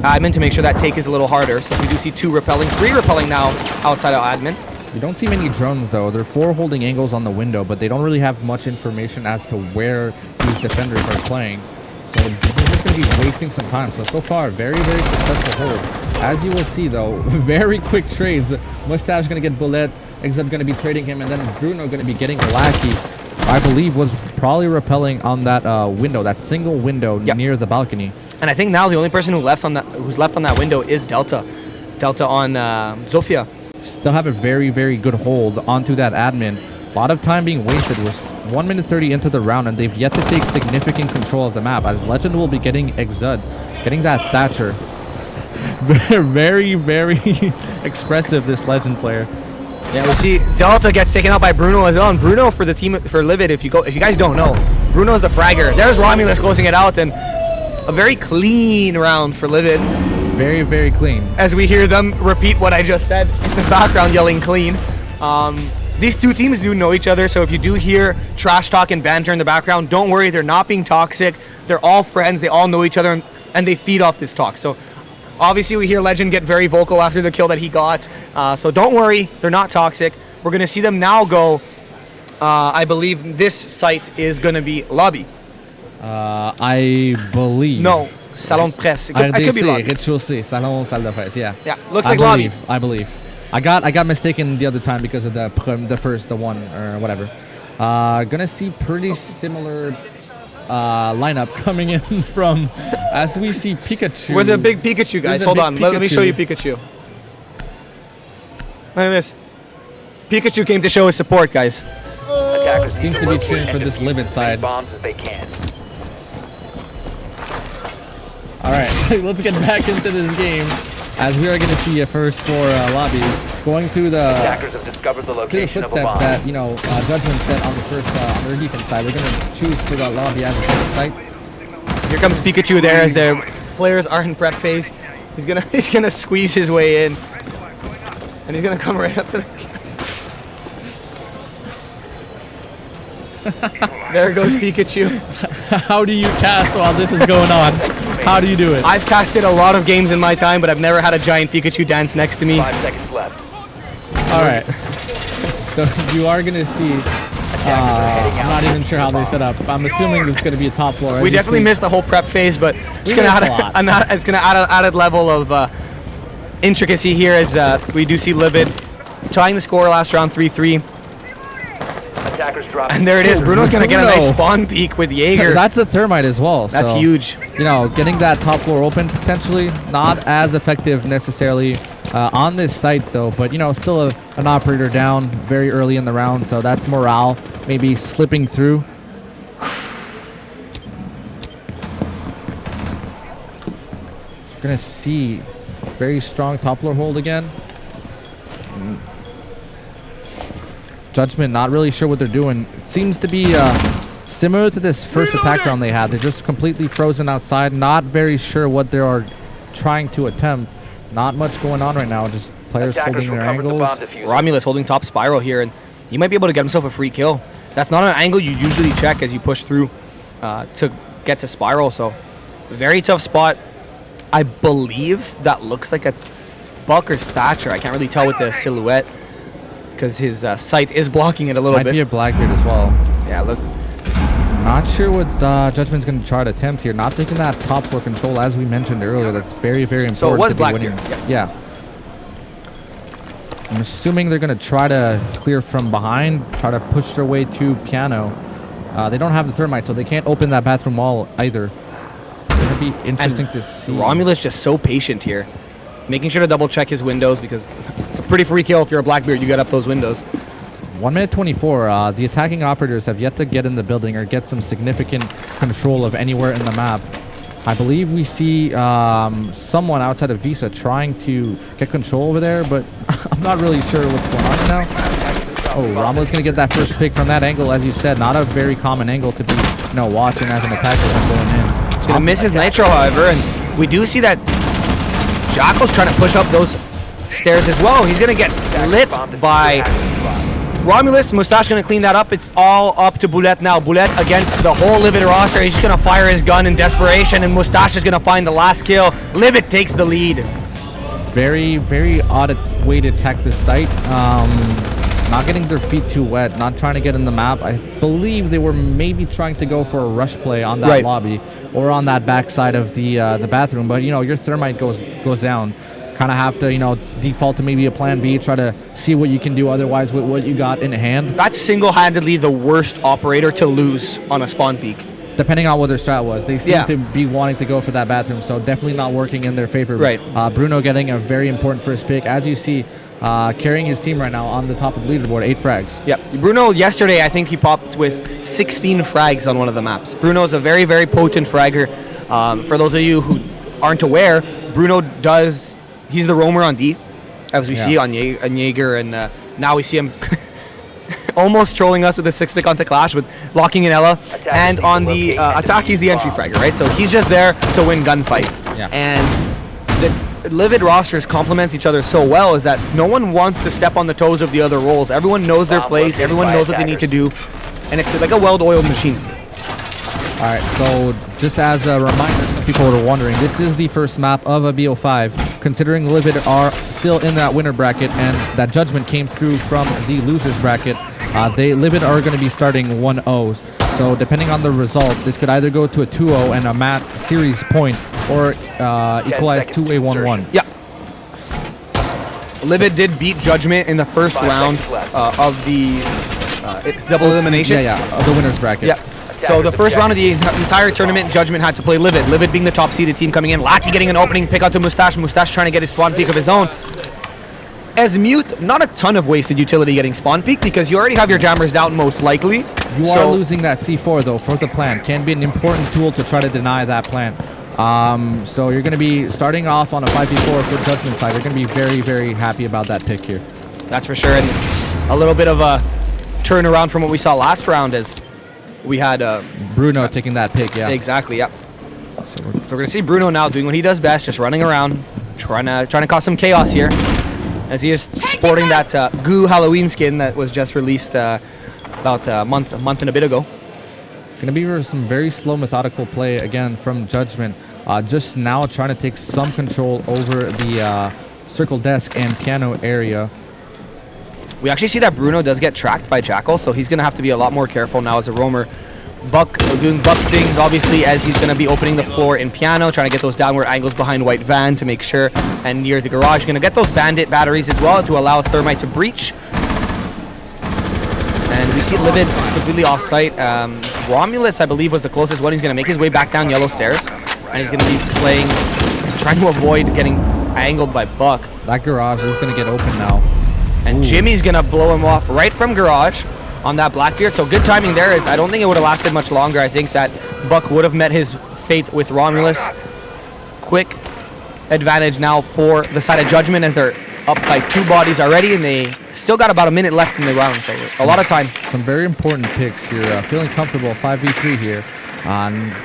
admin to make sure that take is a little harder. So we do see 2 repelling, 3 repelling now outside of admin.
You don't see many drones, though. They're 4 holding angles on the window, but they don't really have much information as to where these defenders are playing. So they're just going to be wasting some time. So far, very, very successful hold. As you will see, though, very quick trades. Mustache going to get Bullet. Except going to be trading him, and then Bruno going to be getting Lackey. I believe was probably repelling on that window, that single window near the balcony.
And I think now the only person who's left on that window is Delta. Delta on Zofia.
Still have a very, very good hold onto that admin. A lot of time being wasted. We're 1 minute 30 into the round, and they've yet to take significant control of the map, as Legend will be getting Exud, getting that Thatcher. Very, very expressive, this Legend player.
Yeah, we see Delta gets taken out by Bruno as well. And Bruno for the team for Livid, if you guys don't know, Bruno's the fragger. There's Romulus closing it out, and a very clean round for Livid.
Very, very clean.
As we hear them repeat what I just said in the background, yelling clean. These two teams do know each other, so if you do hear trash talk and banter in the background, don't worry, they're not being toxic. They're all friends, they all know each other, and they feed off this talk. So obviously we hear Legend get very vocal after the kill that he got, so don't worry, they're not toxic. We're going to see them now go, I believe this site is going to be lobby.
I believe.
No, salon de presse. It could be lobby.
Rez-de-chaussée, salon, salle de presse, yeah.
Yeah, looks like lobby.
I believe. I got mistaken the other time because of the one or whatever. Gonna see pretty similar lineup coming in from, as we see Pikachu.
With a big Pikachu, guys. Hold on, let me show you Pikachu. Look at this. Pikachu came to show his support, guys.
Seems to be cheering for this Livid side. All right, let's get back into this game, as we are going to see a first floor lobby going through the footsteps that Judgment set on the first on the defense side. We're going to choose for that lobby as a second site.
Here comes Pikachu there as the players are in prep phase. He's gonna squeeze his way in, and he's gonna come right up to the. There goes Pikachu.
How do you cast while this is going on? How do you do it?
I've casted a lot of games in my time, but I've never had a giant Pikachu dance next to me.
5 seconds left.
All right. So you are going to see, I'm not even sure how they set up. I'm assuming it's going to be a top floor.
We definitely missed the whole prep phase, but it's going to add an added level of intricacy here, as we do see Livid tying the score last round 3-3. And there it is. Bruno's going to get a nice spawn peek with Jaeger.
That's a thermite as well.
That's huge.
Getting that top floor open potentially not as effective necessarily on this site though, but still an operator down very early in the round, so that's morale maybe slipping through. We're gonna see very strong top floor hold again. Judgment not really sure what they're doing. It seems to be similar to this first attack round they had. They're just completely frozen outside, not very sure what they are trying to attempt. Not much going on right now, just players holding their angles.
Romulus holding top spiral here, and he might be able to get himself a free kill. That's not an angle you usually check as you push through to get to spiral, so very tough spot. I believe that looks like a Buck or Thatcher. I can't really tell with the silhouette because his sight is blocking it a little
Might
bit.
be a Blackbeard as well.
Yeah, look.
Not sure what Judgment's going to try to attempt here. Not taking that top floor control, as we mentioned earlier. That's very, very important.
So it was
to be
Blackbeard.
winning. Yeah. I'm assuming they're going to try to clear from behind, try to push their way to piano. They don't have the thermite, so they can't open that bathroom wall either. It's going to be interesting to see.
Romulus just so patient here, making sure to double check his windows because it's a pretty free kill if you're a Blackbeard. You get up those windows.
1 minute 24. The attacking operators have yet to get in the building or get some significant control of anywhere in the map. I believe we see someone outside of Visa trying to get control over there, but I'm not really sure what's going on now. Oh, Romulus going to get that first pick from that angle, as you said. Not a very common angle to be, watching as an attacker when going in.
He's going to miss his nitro, however, and we do see that Jackal's trying to push up those stairs as well. He's going to get lit by Romulus. Mustache going to clean that up. It's all up to Boulette now. Boulette against the whole Livid roster. He's just going to fire his gun in desperation, and Mustache is going to find the last kill. Livid takes the lead.
Very, very odd way to attack this site. Not getting their feet too wet, not trying to get in the map. I believe they were maybe trying to go for a rush play on that lobby or on that backside of the bathroom. But, your thermite goes down. Kind of have to, default to maybe a plan B, try to see what you can do otherwise with what you got in hand.
That's single-handedly the worst operator to lose on a spawn peak.
Depending on what their strat was. They seem to be wanting to go for that bathroom, so definitely not working in their favor.
Right.
Bruno getting a very important first pick. As you see, carrying his team right now on the top of the leaderboard, 8 frags.
Yep. Bruno, yesterday, I think he popped with 16 frags on one of the maps. Bruno is a very, very potent fragger. For those of you who aren't aware, Bruno he's the roamer on D, as we see on Jaeger, and now we see him almost trolling us with a 6-pick onto Clash with locking in Ella. And on the attack, he's the entry fragger, right? So he's just there to win gunfights.
Yeah.
And the Livid rosters complements each other so well is that no one wants to step on the toes of the other roles. Everyone knows their place. Everyone knows what they need to do. And it's like a well-oiled machine.
All right, so just as a reminder, some people are wondering, this is the first map of a BO5, considering Livid are still in that winner bracket and that Judgment came through from the losers bracket. Livid are going to be starting 1-0s. So depending on the result, this could either go to a 2-0 and a mat series point or equalize to a 1-1.
Yeah. Livid did beat Judgment in the first round of the double elimination.
Of the winners bracket.
Yeah. So the first round of the entire tournament, Judgment had to play Livid. Livid being the top seeded team coming in. Lackey getting an opening pick out to Mustache. Mustache trying to get his spawn peak of his own. As Mute, not a ton of wasted utility getting spawn peak because you already have your jammers down most likely.
You are losing that C4 though for the plant. Can be an important tool to try to deny that plant. So you're going to be starting off on a 5v4 for Judgment side. You're going to be very, very happy about that pick here.
That's for sure. And a little bit of a turnaround from what we saw last round as we had
Bruno taking that pick, yeah.
Exactly, yeah. So we're going to see Bruno now doing what he does best, just running around, trying to cause some chaos here, as he is sporting that goo Halloween skin that was just released about a month and a bit ago.
Going to be some very slow, methodical play again from Judgment. Just now trying to take some control over the circle desk and piano area.
We actually see that Bruno does get tracked by Jackal, so he's going to have to be a lot more careful now as a roamer. Buck doing Buck things, obviously, as he's going to be opening the floor in piano, trying to get those downward angles behind White Van to make sure, and near the garage. Going to get those bandit batteries as well to allow Thermite to breach. And we see Livid completely off-site. Romulus, I believe, was the closest one. He's going to make his way back down yellow stairs, and he's going to be trying to avoid getting angled by Buck.
That garage is going to get open now.
And Jimmy's going to blow him off right from garage on that Blackbeard. So good timing there. I don't think it would have lasted much longer. I think that Buck would have met his fate with Romulus. Quick advantage now for the side of Judgment as they're up by 2 bodies already, and they still got about a minute left in the round, so a lot of time.
Some very important picks here. Feeling comfortable 5v3 here.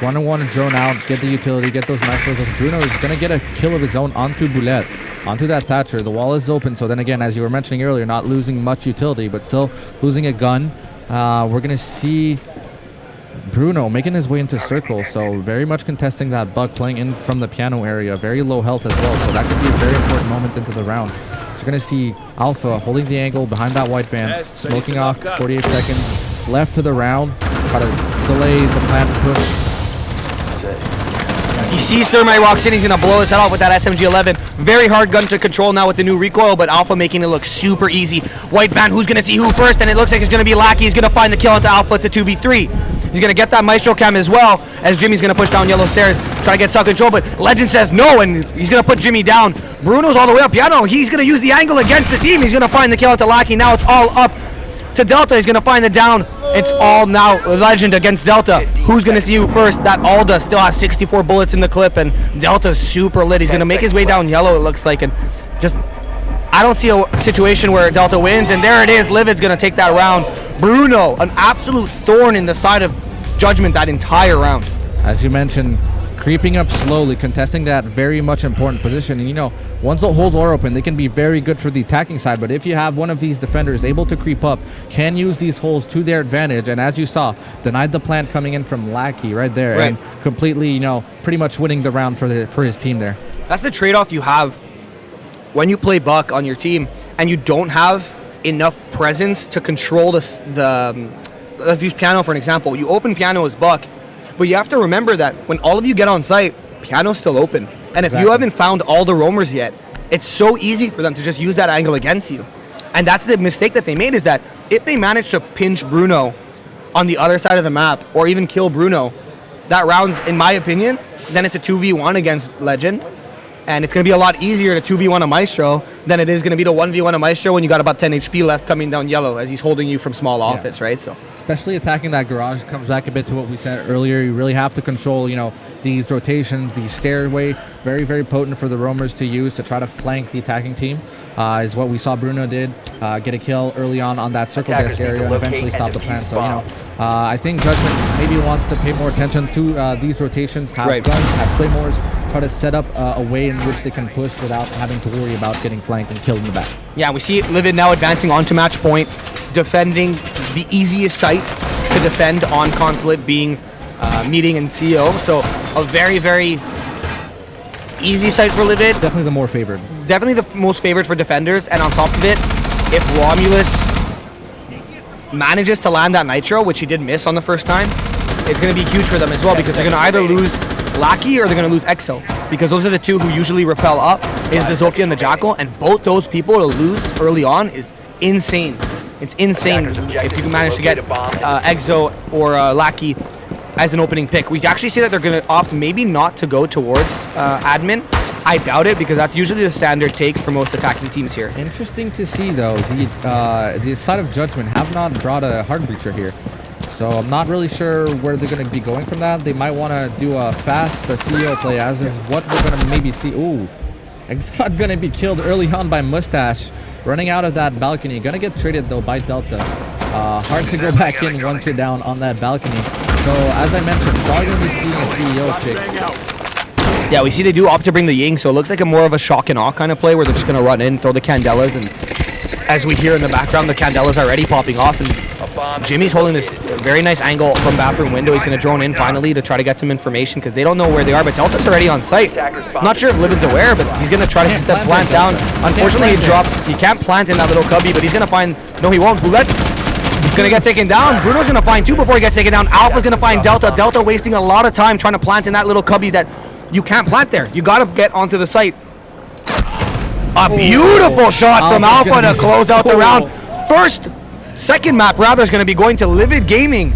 Going to want to drone out, get the utility, get those nitros, as Bruno is going to get a kill of his own onto Boulette, onto that Thatcher. The wall is open, so then again, as you were mentioning earlier, not losing much utility, but still losing a gun. We're going to see Bruno making his way into circle, so very much contesting that buck, playing in from the piano area, very low health as well, so that could be a very important moment into the round. So you're going to see Alpha holding the angle behind that white van, smoking off 48 seconds, left to the round, try to delay the plant push.
He sees Thermite walks in, he's going to blow his head off with that SMG-11. Very hard gun to control now with the new recoil, but Alpha making it look super easy. White van, who's going to see who first? And it looks like it's going to be Lackey. He's going to find the kill into Alpha. It's a 2v3. He's going to get that Maestro cam as well, as Jimmy's going to push down yellow stairs, try to get self-control, but Legend says no, and he's going to put Jimmy down. Bruno's all the way up piano. He's going to use the angle against the team. He's going to find the kill into Lackey. Now it's all up to Delta. He's going to find the down. It's all now Legend against Delta. Who's going to see who first? That Alda still has 64 bullets in the clip, and Delta's super lit. He's going to make his way down yellow, it looks like, and just I don't see a situation where Delta wins, and there it is. Livid's going to take that round. Bruno, an absolute thorn in the side of Judgment that entire round.
As you mentioned, creeping up slowly, contesting that very much important position. And you know, once the holes are open, they can be very good for the attacking side. But if you have one of these defenders able to creep up, can use these holes to their advantage, and as you saw, denied the plant coming in from Lackey right there, and completely, you know, pretty much winning the round for his team there.
That's the trade-off you have when you play Buck on your team, and you don't have enough presence to control let's use piano for an example. You open piano as Buck, but you have to remember that when all of you get on site, piano's still open. And if you haven't found all the roamers yet, it's so easy for them to just use that angle against you. And that's the mistake that they made, is that if they manage to pinch Bruno on the other side of the map, or even kill Bruno, that round's, in my opinion, then it's a 2v1 against Legend. And it's going to be a lot easier to 2v1 a Maestro than it is going to be to 1v1 a Maestro when you got about 10 HP left coming down yellow, as he's holding you from small office, right? So,
especially attacking that garage comes back a bit to what we said earlier. You really have to control, you know, these rotations, these stairway, very, very potent for the roamers to use to try to flank the attacking team, is what we saw Bruno did, get a kill early on that circle desk area and eventually stop the plan. So, you know, I think Judgment maybe wants to pay more attention to these rotations, have guns, have claymores, try to set up a way in which they can push without having to worry about getting flanked and killed in the back.
Yeah, we see Livid now advancing onto match point, defending the easiest site to defend on Consulate, being Meeting and CEO. So a very, very easy site for Livid.
Definitely the more favored.
Definitely the most favored for defenders. And on top of it, if Romulus manages to land that Nitro, which he did miss on the first time, it's going to be huge for them as well, because they're going to either lose Lackey or they're going to lose Exo, because those are the two who usually repel up, is the Zofia and the Jackal, and both those people to lose early on is insane. It's insane if you can manage to get Exo or Lackey as an opening pick. We actually see that they're going to opt maybe not to go towards admin. I doubt it, because that's usually the standard take for most attacking teams here.
Interesting to see, though, the side of Judgment have not brought a hard breacher here. So I'm not really sure where they're going to be going from that. They might want to do a fast CEO play, as is what we're going to maybe see. Ooh, Exot going to be killed early on by Mustache. Running out of that balcony. Going to get traded, though, by Delta. Hard to go back in once you're down on that balcony. So, as I mentioned, probably going to be seeing a CEO pick.
Yeah, we see they do opt to bring the Ying, so it looks like a more of a shock and awe kind of play, where they're just going to run in, throw the Candelas, and as we hear in the background, the Candelas already popping off, and Jimmy's holding this very nice angle from bathroom window. He's going to drone in finally to try to get some information, because they don't know where they are, but Delta's already on site. Not sure if Livid's aware, but he's going to try to get that plant down. Unfortunately, he can't plant in that little cubby, but he's going to find, no he won't, Boulette. He's going to get taken down. Bruno's going to find two before he gets taken down. Alpha's going to find Delta. Delta wasting a lot of time trying to plant in that little cubby that you can't plant there. You got to get onto the site. A beautiful shot from Alpha to close out the round. Second map rather is going to be going to Livid Gaming.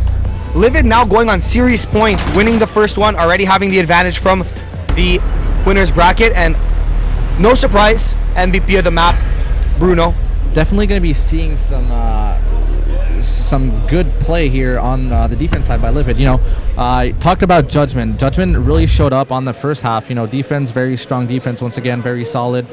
Livid now going on series point, winning the first one, already having the advantage from the winner's bracket, and no surprise, MVP of the map, Bruno.
Definitely going to be seeing some good play here on the defense side by Livid. You know, I talked about Judgment. Judgment really showed up on the first half. You know, defense, very strong defense once again, very solid.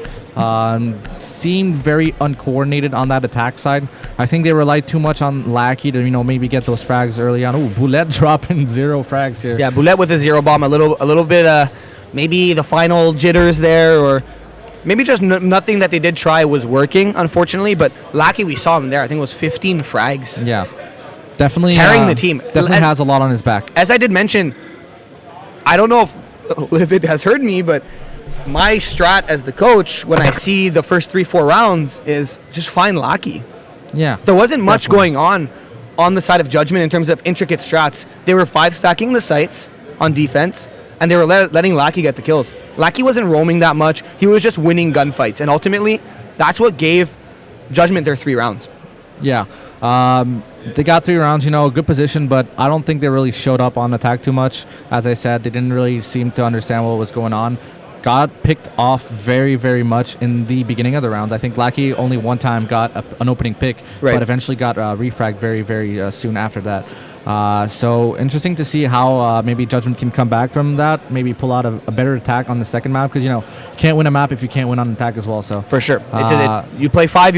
Seemed very uncoordinated on that attack side. I think they relied too much on Lackey to, you know, maybe get those frags early on. Ooh, Boulette dropping 0 frags here.
Yeah, Boulette with a 0 bomb, a little bit maybe the final jitters there, or maybe just nothing that they did try was working, unfortunately. But Lackey, we saw him there. I think it was 15 frags.
Yeah. Definitely
carrying the team.
Definitely has a lot on his back.
As I did mention, I don't know if Livid has heard me, but my strat as the coach when I see the first 3-4 rounds is just find Lackey.
Yeah.
There wasn't much going on the side of Judgment in terms of intricate strats. They were 5-stacking the sites on defense, and they were letting Lackey get the kills. Lackey wasn't roaming that much. He was just winning gunfights, and ultimately, that's what gave Judgment their 3 rounds.
Yeah. They got 3 rounds, good position, but I don't think they really showed up on attack too much. As I said, they didn't really seem to understand what was going on. Got picked off very, very much in the beginning of the rounds. I think Lackey only one time got an opening pick, but eventually got refragged very, very soon after that. So interesting to see how maybe Judgment can come back from that, maybe pull out a better attack on the second map, because you can't win a map if you can't win on attack as well. So
for sure, it's you play 5,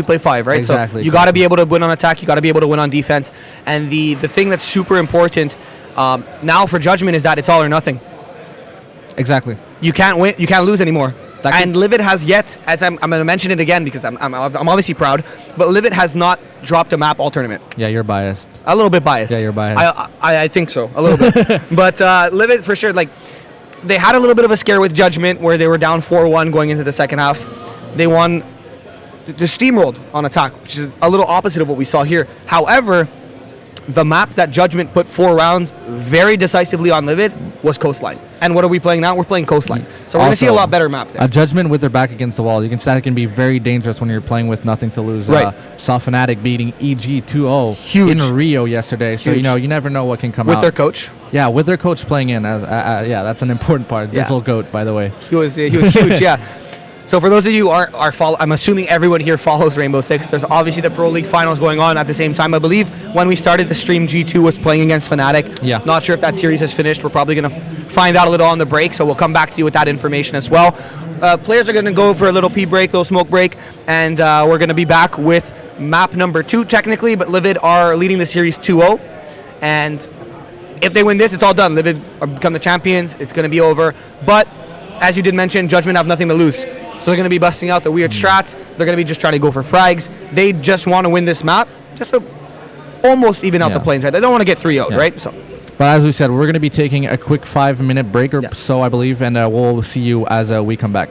right?
Exactly.
So you got to be able to win on attack, you got to be able to win on defense, and the thing that's super important now for Judgment is that it's all or nothing.
Exactly.
You can't win, you can't lose anymore. And Livid has yet, as I'm going to mention it again because I'm obviously proud, but Livid has not dropped a map all tournament.
Yeah, you're biased.
A little bit biased.
Yeah, you're biased.
I think so, a little bit. But Livid, for sure, like, they had a little bit of a scare with Judgment where they were down 4-1 going into the second half. They won, they steamrolled on attack, which is a little opposite of what we saw here. However, the map that Judgment put 4 rounds very decisively on Livid was Coastline. And what are we playing now? We're playing Coastline. So we're going to see a lot better map there.
A Judgment with their back against the wall. You can see that can be very dangerous when you're playing with nothing to lose.
Right.
Saw Fnatic beating EG 2-0 in Rio yesterday. Huge. So, you never know what can come out.
With their coach?
Yeah, with their coach playing in. As that's an important part. This little goat, by the way.
He was huge, yeah. So for those of you who are I'm assuming everyone here follows Rainbow Six. There's obviously the Pro League finals going on at the same time. I believe when we started the stream, G2 was playing against Fnatic.
Yeah.
Not sure if that series is finished. We're probably going to find out a little on the break, so we'll come back to you with that information as well. Players are going to go for a little pee break, little smoke break, and we're going to be back with map number 2 technically, but Livid are leading the series 2-0. And if they win this, it's all done. Livid become the champions. It's going to be over. But as you did mention, Judgment have nothing to lose. So they're going to be busting out the weird strats. They're going to be just trying to go for frags. They just want to win this map, just to almost even out the planes. Right? They don't want to get 3-0, right? So.
But as we said, we're going to be taking a quick 5-minute break or so, I believe, and we'll see you as we come back.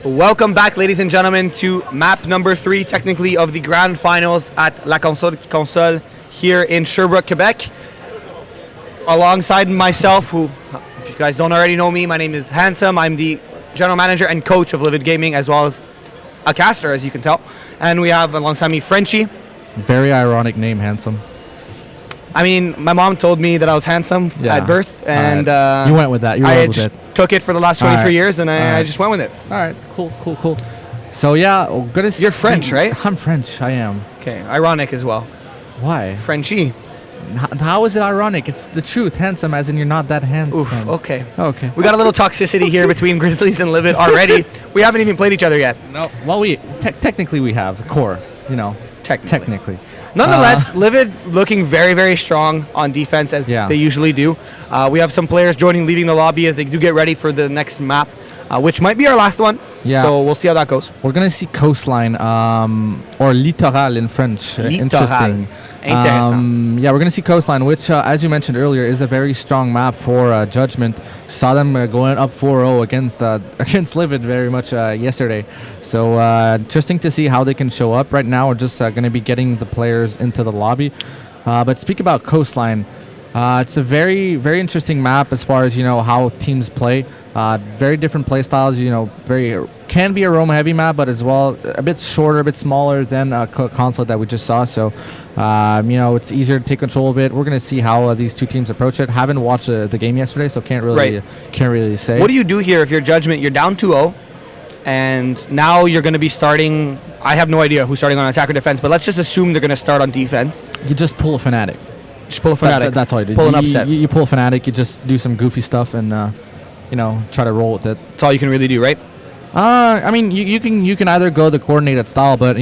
Welcome back, ladies and gentlemen, to map number 3, technically, of the grand finals at La Console here in Sherbrooke, Quebec. Alongside myself, who, if you guys don't already know me, my name is Handsome. I'm the general manager and coach of Livid Gaming, as well as a caster, as you can tell. And we have alongside me Frenchie.
Very ironic name, Handsome.
I mean, my mom told me that I was handsome at birth, and
you went with that.
I just took it for the last 23 years, and I just went with it.
All right, cool. So yeah, gonna.
You're French, right?
I'm French. I am.
Okay, ironic as well.
Why?
Frenchie.
How is it ironic? It's the truth. Handsome, as in you're not that handsome.
Oof, okay.
Okay.
We got a little toxicity here between Grizzlies and Livid already. We haven't even played each other yet.
No. Well, technically we have core. Technically.
Nonetheless, Livid looking very, very strong on defense, as they usually do. We have some players leaving the lobby as they do get ready for the next map, which might be our last one.
Yeah.
So we'll see how that goes.
We're going to see Coastline, or Littoral in French. Interesting.
Intéressant.
Yeah, we're going to see Coastline, which, as you mentioned earlier, is a very strong map for Judgment. Saw them going up 4-0 against Livid very much yesterday. So interesting to see how they can show up. Right now, we're just going to be getting the players into the lobby. But speak about Coastline. It's a very, very interesting map as far as, how teams play. Very different play styles, can be a Roma heavy map, but as well a bit shorter, a bit smaller than console that we just saw. So, it's easier to take control of it. We're gonna see how these two teams approach it. Haven't watched the game yesterday, so can't really say.
What do you do here if you're Judgment? You're down 2-0, and now you're gonna be starting. I have no idea who's starting on attack or defense, but let's just assume they're gonna start on defense.
You just pull a Fnatic.
Just pull a Fnatic.
That's all you do.
Pull an upset.
You pull a Fnatic. You just do some goofy stuff and try to roll with it.
That's all you can really do, right?
I mean, you can either go the coordinated style, but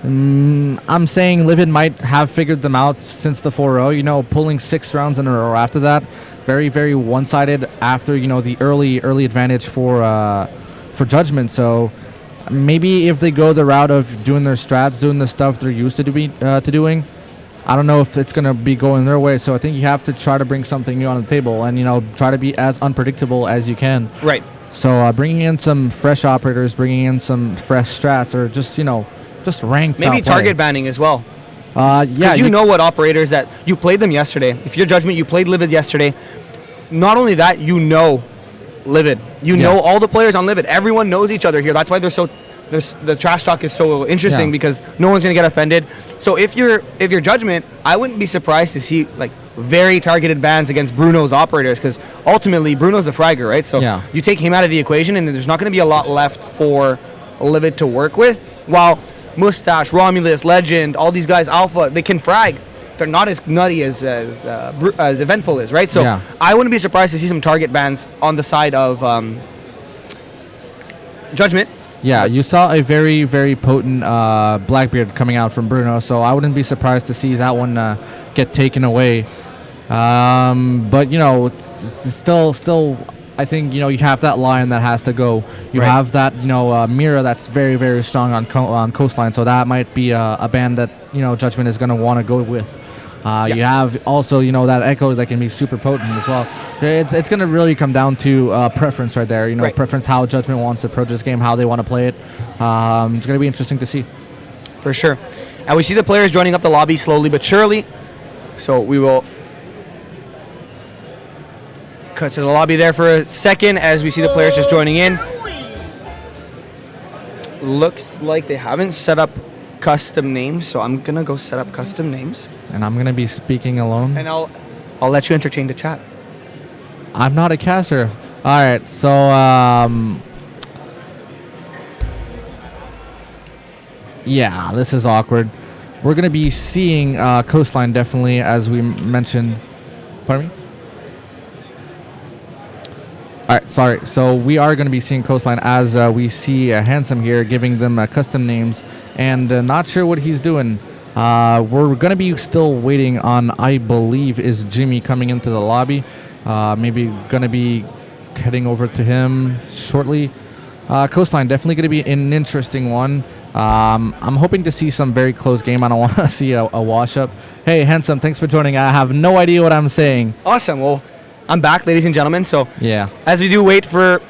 I'm saying Livid might have figured them out since the 4-0. Pulling 6 rounds in a row after that, very, very one-sided. After the early advantage for Judgment. So maybe if they go the route of doing their strats, doing the stuff they're used to doing, I don't know if it's going to be going their way. So I think you have to try to bring something new on the table and try to be as unpredictable as you can.
Right.
So bringing in some fresh operators, bringing in some fresh strats, or just ranked.
Maybe target banning as well.
Yeah.
Because you know what operators that you played them yesterday. If you're Judgment, you played Livid yesterday. Not only that, Livid. You know all the players on Livid. Everyone knows each other here. That's why the trash talk is so interesting because no one's gonna get offended. So if you're Judgment, I wouldn't be surprised to see very targeted bans against Bruno's operators, because ultimately Bruno's the fragger, right? So you take him out of the equation, and there's not going to be a lot left for Livid to work with. While Mustache, Romulus, Legend, all these guys, Alpha, they can frag. They're not as nutty as Eventful is, right? So I wouldn't be surprised to see some target bans on the side of Judgment.
Yeah, you saw a very, very potent Blackbeard coming out from Bruno, so I wouldn't be surprised to see that one get taken away. But it's still, I think you have that line that has to go. You have that Mira that's very, very strong on Coastline, so that might be a band that Judgment is going to want to go with. You have also that Echo that can be super potent as well. It's going to really come down to preference right there. Preference, how Judgment wants to approach this game, how they want to play it. It's going to be interesting to see.
For sure. And we see the players joining up the lobby slowly but surely. So we will cut to the lobby there for a second as we see the players just joining in. Looks like they haven't set up custom names, so I'm gonna go set up custom names.
And I'm gonna be speaking alone.
And I'll let you entertain the chat.
I'm not a caster. All right, so yeah, this is awkward. We're going to be seeing Coastline definitely, as we mentioned. Pardon me? All right, sorry. So we are going to be seeing Coastline as we see Handsome here giving them custom names, and not sure what he's doing. We're going to be still waiting on, I believe, is Jimmy coming into the lobby. Maybe going to be heading over to him shortly. Coastline definitely going to be an interesting one. I'm hoping to see some very close game. I don't want to see a wash-up. Hey, Handsome, thanks for joining. I have no idea what I'm saying.
Awesome. Well, I'm back, ladies and gentlemen. So
yeah,
as we do wait for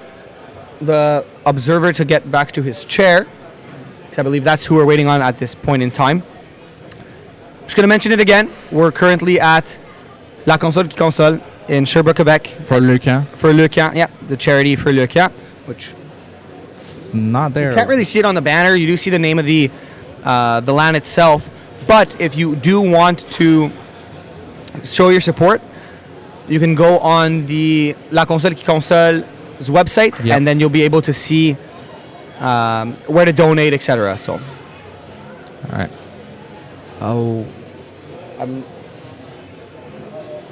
the Observer to get back to his chair. I believe that's who we're waiting on at this point in time. Just going to mention it again. We're currently at La Console qui Console in Sherbrooke, Quebec.
For Le Camp.
For Le Camp, yeah. The charity for Le Camp, which
It's not there.
you can't really see it on the banner. You do see the name of the LAN itself. But if you do want to show your support, you can go on the La Console qui Console's website,
Yep.
and then you'll be able to see where to donate, etc. So,
All right. Oh.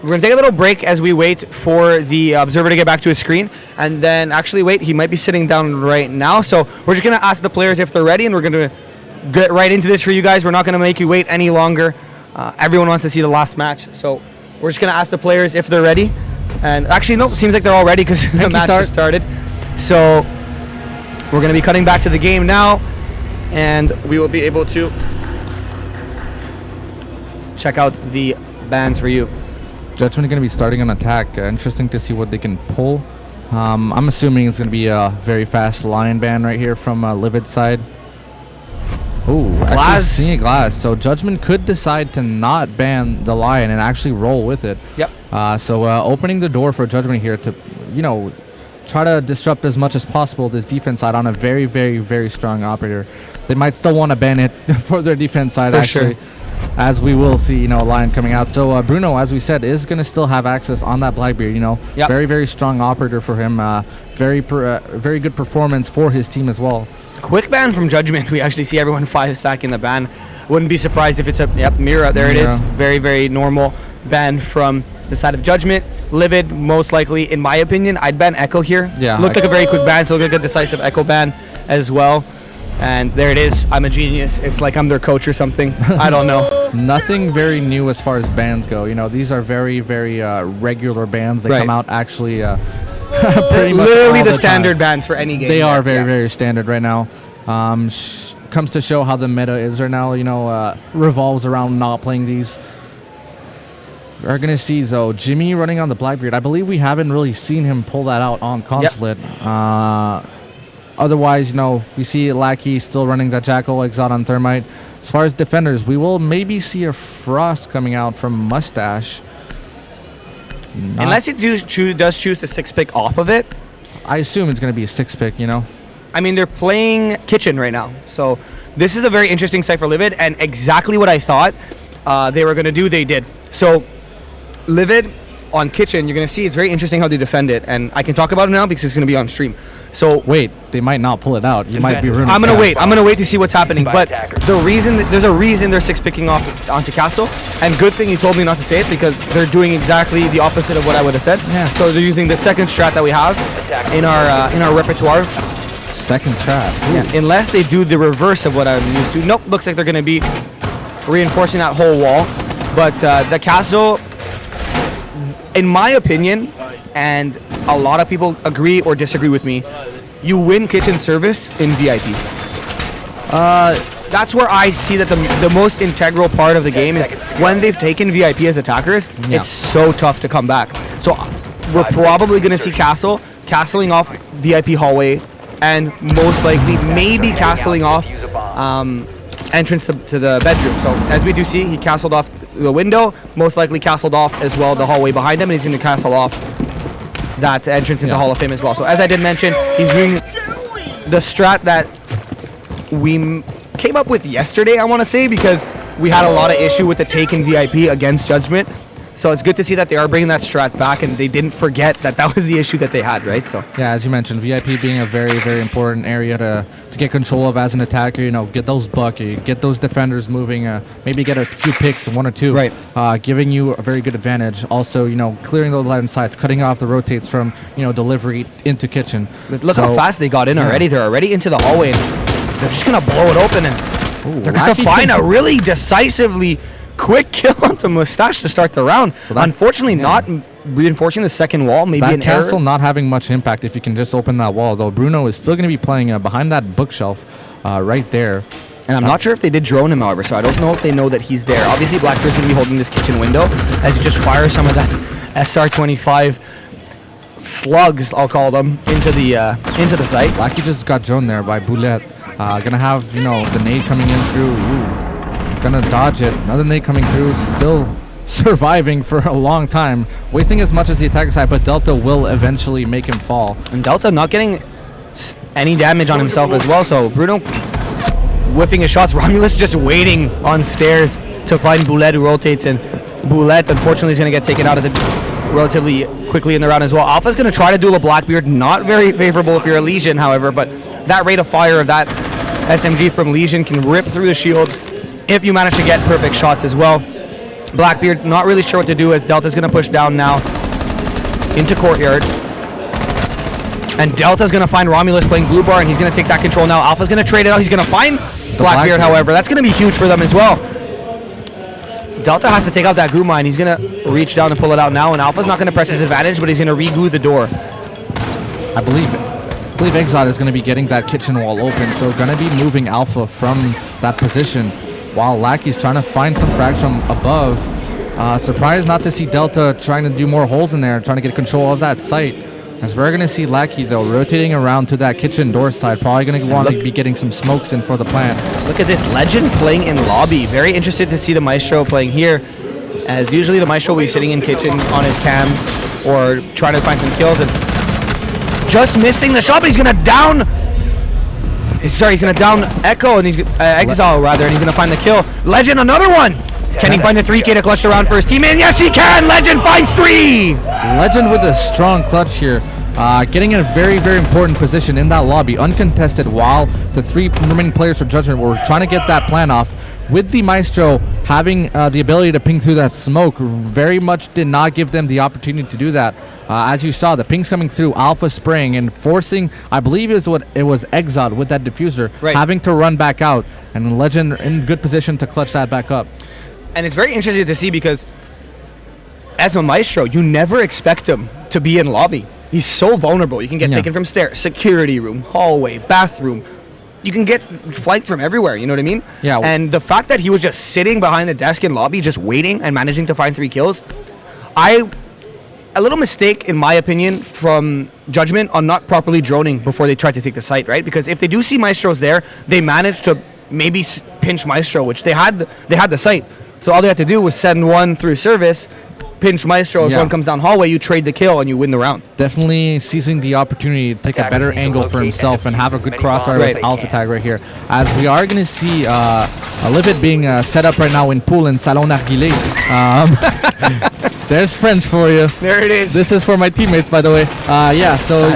we're going to take a little break as we wait for the observer to get back to his screen. And then, actually, wait, he might be sitting down right now. So, we're just going to ask the players if they're ready, and we're going to get right into this for you guys. We're not going to make you wait any longer. Everyone wants to see the last match. So, we're just going to ask the players if they're ready. And actually, no, seems like they're all ready because the match has started. So, we're going to be cutting back to the game now. And we will be able to check out the bans for you.
Judgment going to be starting an attack. Interesting to see what they can pull. I'm assuming it's going to be a very fast lion ban right here from Livid's side. Ooh, actually
Glass.
seeing a glass. So Judgment could decide to not ban the lion and actually roll with it.
Yep.
So opening the door for Judgment here to, try to disrupt as much as possible this defense side on a very, very, very strong operator. They might still want to ban it for their defense side,
For
actually.
sure.
As we will see, lion coming out. So Bruno, as we said, is going to still have access on that Blackbeard.
Yep.
Very, very strong operator for him. Very good performance for his team as well.
Quick ban from Judgment. We actually see everyone 5 stacking the ban. Wouldn't be surprised if it's a Mira. There it is.
Mira.
Very, very normal ban from the side of Judgment. Livid, most likely, in my opinion, I'd ban Echo here.
Yeah,
Looked like a very quick ban, so look like a decisive Echo ban as well. And there it is. I'm a genius. It's like I'm their coach or something. I don't know.
Nothing very new as far as bans go. These are very, very regular bans. They
Right.
come out actually pretty much
Literally
all
the
time.
standard bans for any game.
They are very,
Yeah.
very standard right now. Comes to show how the meta is right now. Revolves around not playing these. We're going to see, though, Jimmy running on the Blackbeard. I believe we haven't really seen him pull that out on Consulate. Otherwise, we see Lackey still running that Jackal Exot on Thermite. As far as defenders, we will maybe see a Frost coming out from Mustache.
Unless it does choose to 6-pick off of it.
I assume it's going to be a 6-pick,
I mean, they're playing Kitchen right now. So this is a very interesting site for Livid, and exactly what I thought they were going to do, they did. So Livid on Kitchen, you're going to see it's very interesting how they defend it, and I can talk about it now because it's going to be on stream. So
Wait, they might not pull it out. You might be ruining
I'm going to
stats.
wait. I'm going to wait to see what's happening. But there's a reason they're 6-picking off onto Castle, and good thing you told me not to say it because they're doing exactly the opposite of what I would have said.
Yeah.
So they're using the second strat that we have in our repertoire.
Second strat.
Yeah, unless they do the reverse of what I'm used to. Nope, looks like they're going to be reinforcing that whole wall. But the castle, in my opinion, and a lot of people agree or disagree with me, you win kitchen service in VIP. That's where I see that the most integral part of the game is when they've taken VIP as attackers,
Yeah.
it's so tough to come back. So we're probably going to see Castle castling off VIP hallway, and most likely maybe castling off entrance to the bedroom. So as we do see, he castled off the window, most likely castled off as well the hallway behind him, and he's going to castle off that entrance into Hall of Fame as well. So as I did mention, he's doing the strat that we came up with yesterday, I want to say, because we had a lot of issue with the taken VIP against Judgment. So it's good to see that they are bringing that strat back, and they didn't forget that was the issue that they had, right? So
Yeah, as you mentioned, VIP being a very, very important area to get control of as an attacker. Get those bucket, get those defenders moving, maybe get a few picks, 1 or 2,
Right.
Giving you a very good advantage. Also, clearing those line sides, cutting off the rotates from delivery into kitchen.
look how fast they got in already. They're already into the hallway, and they're just gonna blow it open, and they're gonna
Lackey
find
can-
a really decisively quick kill onto Mustache to start the round.
So that-
Unfortunately, not reinforcing the second wall. Maybe
That
an
castle
error.
not having much impact if you can just open that wall, though. Bruno is still going to be playing behind that bookshelf right there.
And I'm not sure if they did drone him, however, so I don't know if they know that he's there. Obviously, Blackbeard's going to be holding this kitchen window as he just fires some of that SR-25
slugs, I'll call them, into the site.
Lackey just got droned there by Boulette. Gonna have, you know, the nade coming in through. Ooh. Gonna dodge it. Another nade coming through. Still surviving for a long time. Wasting as much as the attacker side, but Delta will eventually make him fall.
And Delta not getting any damage on himself as well, so Bruno whipping his shots. Romulus just waiting on stairs to find Boulette, who rotates, and Boulette unfortunately is going to get taken out of the relatively quickly in the round as well. Alpha's going to try to duel a Blackbeard. Not very favorable if you're a Legion, however, but that rate of fire of that SMG from Legion can rip through the shield if you manage to get perfect shots as well. Blackbeard not really sure what to do as Delta's going to push down now into Courtyard. And Delta's going to find Romulus playing blue bar, and he's going to take that control now. Alpha's going to trade it out. He's going to find Blackbeard, however. That's going to be huge for them as well. Delta has to take out that goo mine. He's going to reach down and pull it out now, and Alpha's not going to press his advantage, but he's going to re-glue the door.
I believe Exot is going to be getting that kitchen wall open, so going to be moving Alpha from that position while Lackey's trying to find some frags from above. Surprised not to see Delta trying to do more holes in there, trying to get control of that site. As we're going to see Lackey, though, rotating around to that kitchen door side, probably going to want to be getting some smokes in for the plant.
Look at this, Legend playing in lobby. Very interested to see the Maestro playing here, as usually the Maestro will be sitting in kitchen on his cams or trying to find some kills, and just missing the shot, but he's going to down... Sorry, he's going to down Echo, and he's Exile, rather, and he's going to find the kill. Legend, another one! Can he find a 3K to clutch around for his teammate? Yes, he can! Legend finds 3!
Legend with a strong clutch here. Getting in a very, very important position in that lobby, uncontested, while the 3 remaining players for Judgment were trying to get that plan off. With the Maestro having the ability to ping through that smoke, very much did not give them the opportunity to do that. As you saw, the pings coming through, Alpha spraying and forcing, I believe it was Exod with that diffuser, having to run back out, and Legend in good position to clutch that back up.
And it's very interesting to see because as a Maestro, you never expect him to be in lobby. He's so vulnerable. You can get taken from stairs, security room, hallway, bathroom. You can get flanked from everywhere, you know what I mean?
Yeah.
And the fact that he was just sitting behind the desk in lobby, just waiting and managing to find 3 kills, a little mistake, in my opinion, from Judgment on not properly droning before they tried to take the site, right? Because if they do see Maestros there, they managed to maybe pinch Maestro, which they had the site. So all they had to do was send one through service, pinch Maestro. If one comes down hallway, you trade the kill and you win the round.
Definitely seizing the opportunity to take a better angle for himself and have a good crossfire with Alpha Tag right here. As we are going to see a Livid being set up right now in pool in Salon Narguilé. There's French for you.
There it is.
This is for my teammates, by the way. Yeah, so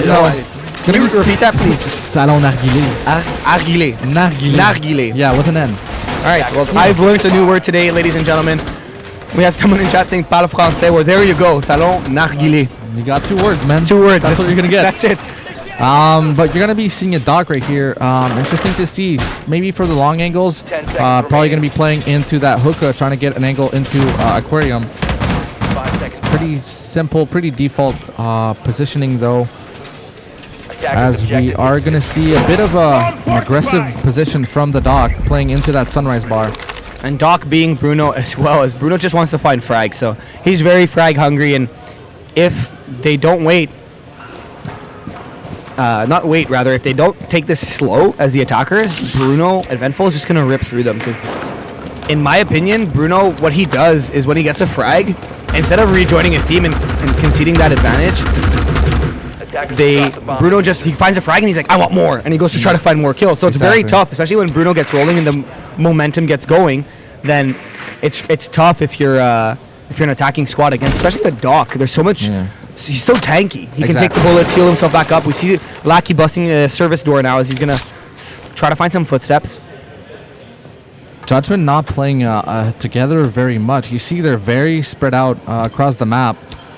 can you repeat that, please?
Salon Narguilé.
Narguilé.
Narguilé. Yeah, with an N.
All right, well, I've learned a new word today, ladies and gentlemen. We have someone in chat saying parle français. Well, there you go. Salon Narguilé.
You got 2 words, man.
2 words.
That's what you're going to get.
That's it.
But you're going to be seeing a dock right here. Interesting to see. Maybe for the long angles, probably going to be playing into that hookah, trying to get an angle into Aquarium. It's pretty simple, pretty default positioning, though. As we are going to see a bit of an aggressive position from the dock playing into that Sunrise bar.
And Doc being Bruno as well, as Bruno just wants to find frag, so he's very frag hungry, and if they don't wait, if they don't take this slow as the attackers, Bruno Eventful is just going to rip through them, because in my opinion, Bruno, what he does is when he gets a frag, instead of rejoining his team and conceding that advantage, Bruno he finds a frag and he's like, I want more, and he goes to try to find more kills. So it's very tough, especially when Bruno gets rolling and the momentum gets going. Then it's tough if you're an attacking squad against, especially the Doc. There's so much. He's so tanky. He can take the bullets, heal himself back up. We see Lackey busting a service door now as he's gonna try to find some footsteps.
Judgment not playing together very much. You see they're very spread out across the map.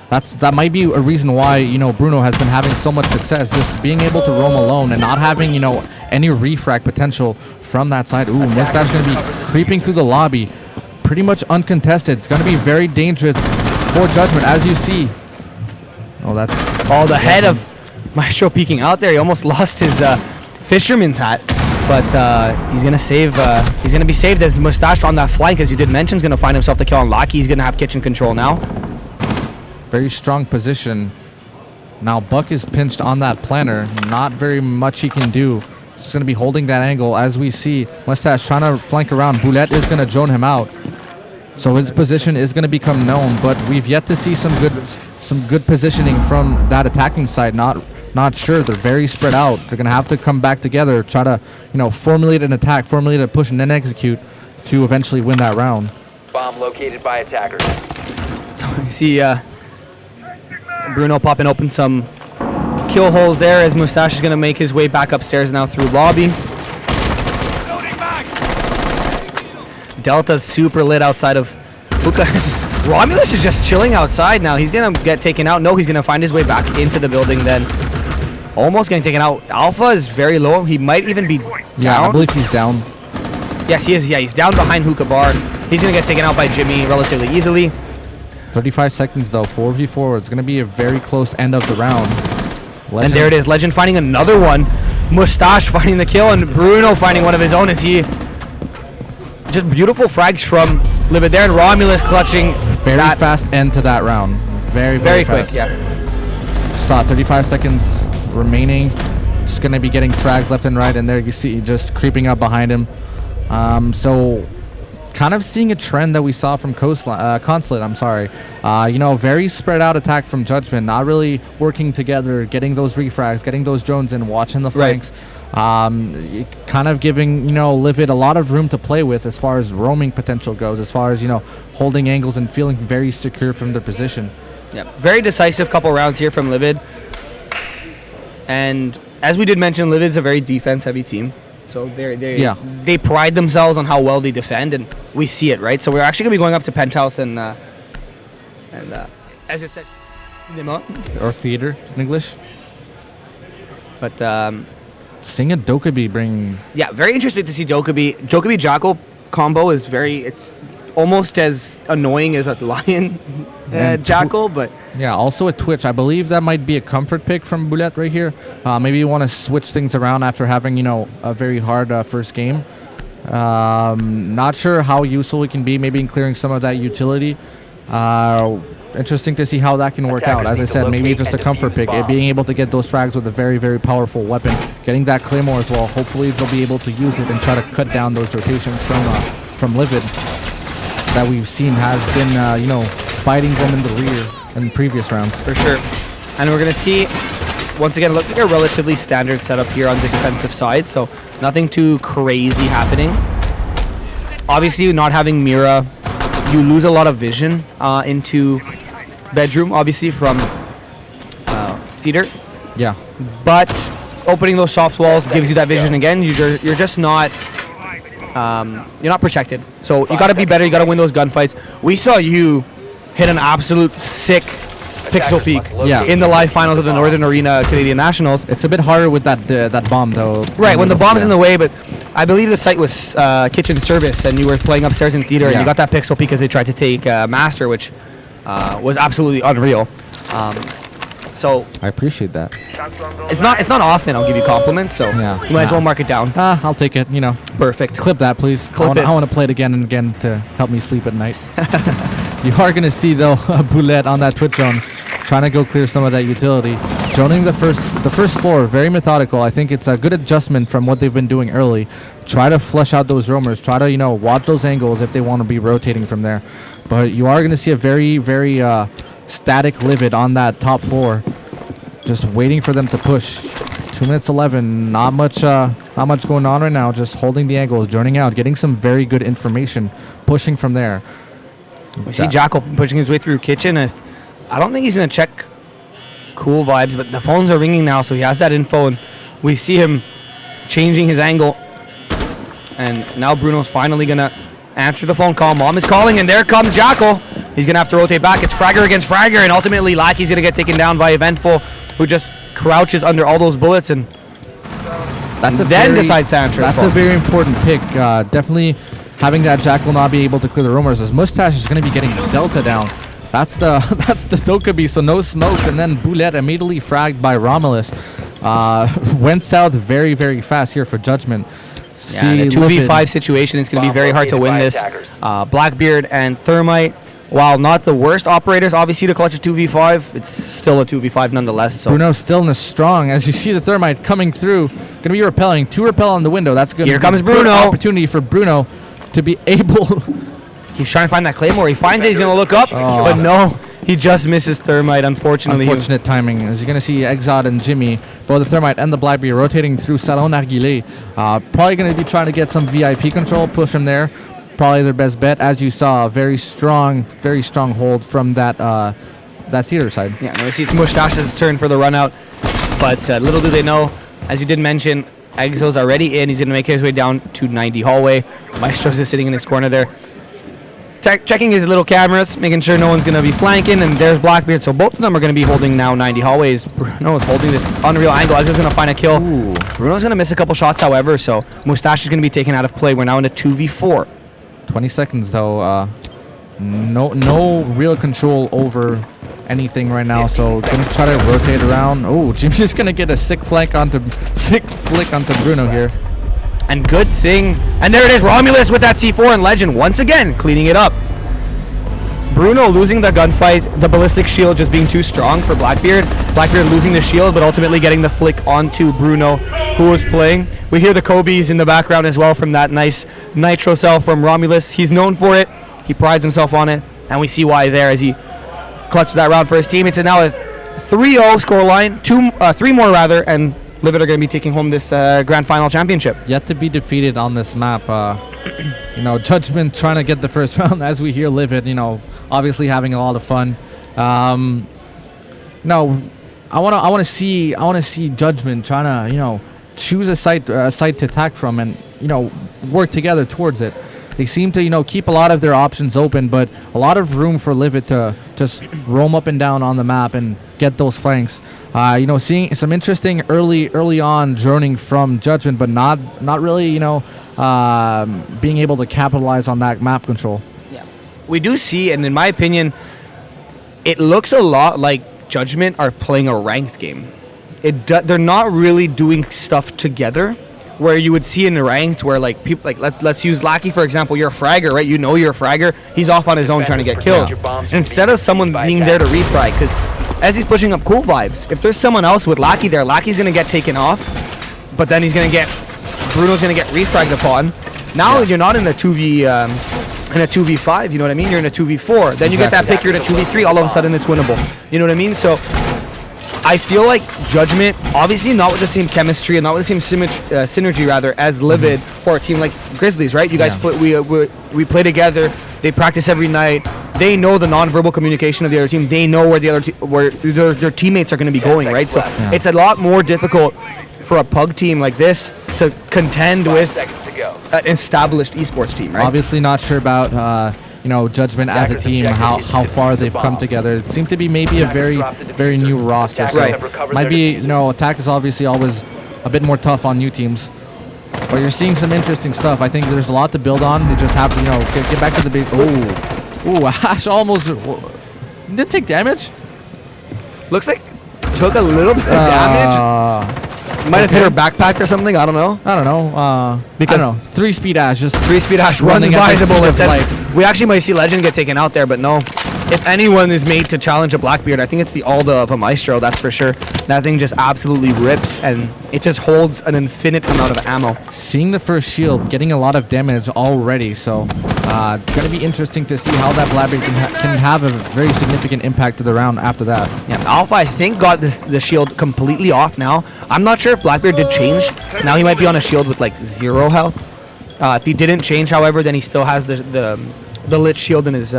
That might be a reason why, Bruno has been having so much success, just being able to roam alone and not having, any refract potential from that side. Ooh, Mustache going to be creeping through the lobby, pretty much uncontested. It's going to be very dangerous for Judgment, as you see. Oh, that's...
Oh, the head of Maestro peeking out there. He almost lost his fisherman's hat, but he's going to save... he's going to be saved as Mustache on that flank, as you did mention, is going to find himself the kill on Lackey. He's going to have kitchen control now.
Very strong position. Now Buck is pinched on that planter. Not very much he can do. Just going to be holding that angle as we see Mustache trying to flank around. Boulette is going to drone him out. So his position is going to become known, but we've yet to see some good positioning from that attacking side. Not sure. They're very spread out. They're going to have to come back together, try to, formulate an attack, formulate a push, and then execute to eventually win that round.
Bomb located by attackers.
So you see Bruno popping open some kill holes there as Mustache is going to make his way back upstairs now through lobby. Delta's super lit outside of Hookah. Romulus is just chilling outside now. He's going to get taken out. No, he's going to find his way back into the building then. Almost getting taken out. Alpha is very low. He might even be down.
Yeah, I believe he's down.
Yes, he is. Yeah, he's down behind Hookah Bar. He's going to get taken out by Jimmy relatively easily.
35 seconds though, 4v4. It's going to be a very close end of the round. Legend.
And there it is. Legend finding another one. Mustache finding the kill, and Bruno finding one of his own as he... Just beautiful frags from Livid there, and Romulus clutching
very fast end to that round. Very
quick,
fast.
yeah.
Saw 35 seconds remaining. Just going to be getting frags left and right, and there you see just creeping up behind him. So kind of seeing a trend that we saw from Consulate, I'm sorry. Very spread out attack from Judgment, not really working together, getting those refrags, getting those drones in, watching the flanks. Kind of giving, Livid a lot of room to play with as far as roaming potential goes, as far as, holding angles and feeling very secure from their position.
Yeah, very decisive couple rounds here from Livid. And as we did mention, Livid's a very defense-heavy team. So they pride themselves on how well they defend, and we see it, right? So we're actually going to be going up to Penthouse and as it says,
or theater in English.
But
seeing a Dokkaebi bring...
Yeah, very interesting to see Dokkaebi Jackal combo is it's almost as annoying as a Lion Jackal, but...
Yeah, also a Twitch. I believe that might be a comfort pick from Boulette right here. Maybe you want to switch things around after having, a very hard first game. Not sure how useful it can be, maybe in clearing some of that utility. Interesting to see how that can work out. As I said, maybe just a comfort pick. Being able to get those frags with a very, very powerful weapon. Getting that Claymore as well. Hopefully they'll be able to use it and try to cut down those rotations from Livid that we've seen has been, biting them in the rear in previous rounds.
For sure. And we're going to see, once again, it looks like a relatively standard setup here on the defensive side, so nothing too crazy happening. Obviously, not having Mira, you lose a lot of vision into bedroom, obviously, from theater.
Yeah.
But opening those soft walls gives you that vision again. You're just not... you're not protected. So you got to be better. You got to win those gunfights. We saw you hit an absolute sick pixel peak in the live finals of the Northern Arena Canadian Nationals.
It's a bit harder with that bomb though.
Right, when the bomb's in the way, but I believe the site was kitchen service and you were playing upstairs in theater and you got that pixel peak as they tried to take Master, which was absolutely unreal. So
I appreciate that.
It's not often I'll give you compliments, so you might as well mark it down.
I'll take it,
Perfect.
Clip that, please. I want to play it again and again to help me sleep at night. You are going to see, though, Boulette on that Twitch zone trying to go clear some of that utility. Droning the first floor, very methodical. I think it's a good adjustment from what they've been doing early. Try to flush out those roamers. Try to, watch those angles if they want to be rotating from there. But you are going to see a very, very static Livid on that top floor. Just waiting for them to push. 2 minutes 11. Not much going on right now. Just holding the angles, droning out, getting some very good information, pushing from there.
We see Jackal pushing his way through kitchen. I don't think he's going to check cool vibes, but the phones are ringing now, so he has that info, and we see him changing his angle. And now Bruno's finally going to answer the phone call. Mom is calling, and there comes Jackal. He's going to have to rotate back. It's Fragger against Fragger, and ultimately Lackey's going to get taken down by Eventful, who just crouches under all those bullets and decides to answer.
That's a very important pick. Definitely having that Jackal not be able to clear the roamers. His Mustache is going to be getting Delta down. That's the Dokkaebi, so no smokes, and then Boulette immediately fragged by Romulus. Went south very, very fast here for Judgment.
Yeah, in a 2v5 situation, it's going to be very hard to win this. Blackbeard and Thermite while not the worst operators, obviously to clutch a 2v5, it's still a 2v5 nonetheless. So
Bruno's still in the strong. As you see the thermite coming through, going to be repelling. 2 repel on the window. That's good.
Here comes
Good
Bruno.
opportunity for Bruno to be able.
He's trying to find that Claymore. He finds it. He's going to look up, but no. He just misses thermite, unfortunately.
Unfortunate timing. As you're going to see Exod and Jimmy, both the thermite and the Blackbeard, rotating through Salon Narguilé. Probably going to be trying to get some VIP control, push him there. Probably their best bet. As you saw, very strong hold from that theater side.
Yeah, now we see it's Mustache's turn for the run out, but little do they know, as you did mention, Exo's already in. He's going to make his way down to 90 hallway. Maestro's just sitting in his corner there, checking his little cameras, making sure no one's going to be flanking, and there's Blackbeard. So both of them are going to be holding now 90 hallways. Bruno's holding this unreal angle. Exo's going to find a kill.
Ooh.
Bruno's going to miss a couple shots, however, so Mustache is going to be taken out of play. We're now in a 2v4.
20 seconds though. No real control over anything right now. So gonna try to rotate around. Oh, Jimmy's just gonna get a sick flick onto Bruno here.
And good thing. And there it is, Romulus with that C4, and Legend once again cleaning it up. Bruno losing the gunfight, the ballistic shield just being too strong for Blackbeard. Blackbeard losing the shield, but ultimately getting the flick onto Bruno, who was playing. We hear the Kobe's in the background as well from that nice nitro cell from Romulus. He's known for it. He prides himself on it, and we see why there as he clutched that round for his team. It's now a 3-0 scoreline, 3 more rather, and Livid are going to be taking home this grand final championship.
Yet to be defeated on this map. Judgment trying to get the first round as we hear Livid, obviously having a lot of fun. No, I want to see Judgment trying to, choose a site to attack from and, work together towards it. They seem to, keep a lot of their options open, but a lot of room for Livid to just roam up and down on the map and get those flanks. Seeing some interesting early on journeying from Judgment, but not really, being able to capitalize on that map control.
Yeah, we do see, and in my opinion, it looks a lot like Judgment are playing a ranked game. They're not really doing stuff together. Where you would see in ranked where people let's use Lackey for example. You're a fragger, right? You're a fragger. He's off on his own trying to get kills. And instead of someone being there to refrag, because as he's pushing up cool vibes, if there's someone else with Lackey there, Lackey's gonna get taken off, but then Bruno's gonna get refragged upon. Now you're not in a 2v5. You know what I mean? You're in a 2v4. Then you get that pick. You're in a 2v3. All of a sudden it's winnable. You know what I mean? So I feel like Judgment, obviously not with the same chemistry and not with the same synergy rather as Livid or a team like Grizzlies, right? You guys we play together. They practice every night. They know the non-verbal communication of the other team. They know where their teammates are going to be going, right? So it's a lot more difficult for a pug team like this to contend with an established esports team, right?
Obviously not sure about Judgment as a team, how far they've come together. It seemed to be maybe a very new roster. So might be, attack is obviously always a bit more tough on new teams. But you're seeing some interesting stuff. I think there's a lot to build on. They just have to, get back to the big. Ooh, Ash almost did take damage.
Looks like took a little bit of damage. Might have hit her backpack or something. I don't know. Because
3-speed Ash, just
3-speed Ash runs by the bullets. We actually might see Legend get taken out there, but no. If anyone is made to challenge a Blackbeard, I think it's the Alda of a Maestro, that's for sure. That thing just absolutely rips, and it just holds an infinite amount of ammo.
Seeing the first shield, getting a lot of damage already, so going to be interesting to see how that Blackbeard can have a very significant impact to the round after that.
Yeah, Alpha, I think, got the shield completely off now. I'm not sure if Blackbeard did change. Now he might be on a shield with, 0 health. If he didn't change, however, then he still has the lit shield in his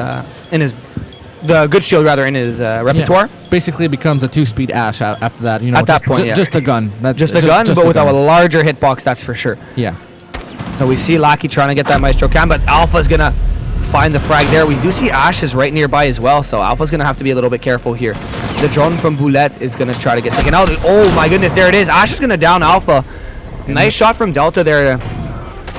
the good shield rather in his repertoire.
Yeah. Basically, it becomes a 2-speed Ash after that.
At that point,
just a gun.
Just a gun, but with a larger hitbox, that's for sure.
Yeah.
So we see Lackey trying to get that Maestro cam, but Alpha's gonna find the frag there. We do see Ash is right nearby as well, so Alpha's gonna have to be a little bit careful here. The drone from Boulette is gonna try to get taken out. Oh my goodness, there it is. Ash is gonna down Alpha. Nice shot from Delta there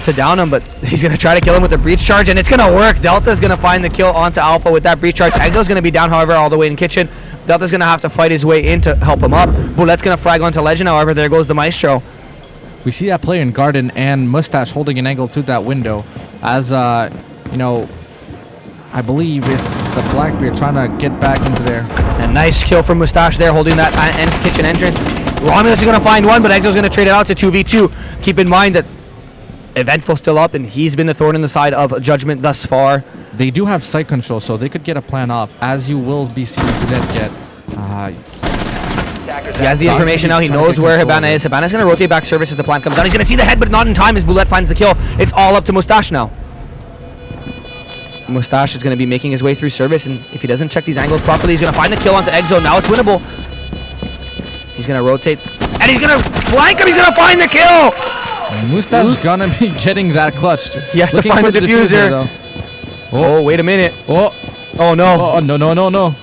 to down him, but he's going to try to kill him with the breach charge, and it's going to work. Delta's going to find the kill onto Alpha with that breach charge. Exo's going to be down, however, all the way in kitchen. Delta's going to have to fight his way in to help him up. Boulette's going to frag onto Legend, however, there goes the Maestro.
We see that player in Garden and Mustache holding an angle through that window as, I believe it's the Blackbeard trying to get back into there.
A nice kill from Mustache there, holding that kitchen entrance. Romulus is going to find one, but Exo's going to trade it out to 2v2. Keep in mind that Eventful's still up, and he's been the thorn in the side of Judgment thus far.
They do have site control, so they could get a plan off, as you will be seeing Bullet get.
He has the information now. He knows where Hibana is. Hibana's going to rotate back service as the plan comes down. He's going to see the head, but not in time as Bullet finds the kill. It's all up to Mustache now. Mustache is going to be making his way through service, and if he doesn't check these angles properly, he's going to find the kill onto Exo. Now it's winnable. He's going to rotate, and he's going to flank him. He's going to find the kill.
Mustache gonna be getting that clutch.
He has to find the diffuser. Oh, wait a minute.
Oh no.
Oh,
no.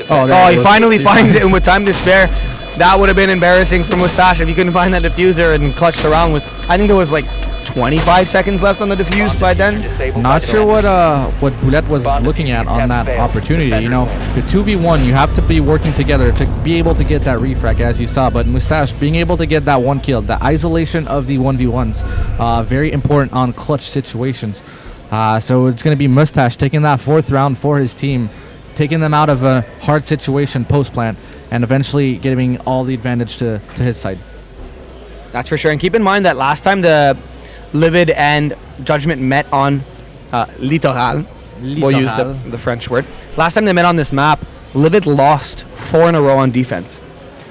Oh, he finally finds it, and with time to spare, that would have been embarrassing for Mustache if he couldn't find that diffuser and clutched around with. I think there was like 25 seconds left on the diffuse by then.
Not sure what Bullet was looking at on that opportunity. You know, the 2v1, you have to be working together to be able to get that refrag, as you saw. But Mustache being able to get that one kill, the isolation of the 1v1s, very important on clutch situations. So it's going to be Mustache taking that 4th round for his team, taking them out of a hard situation post-plant, and eventually giving all the advantage to his side.
That's for sure. And keep in mind that last time the Livid and Judgment met on Littoral. We'll use the French word. Last time they met on this map, Livid lost 4 in a row on defense.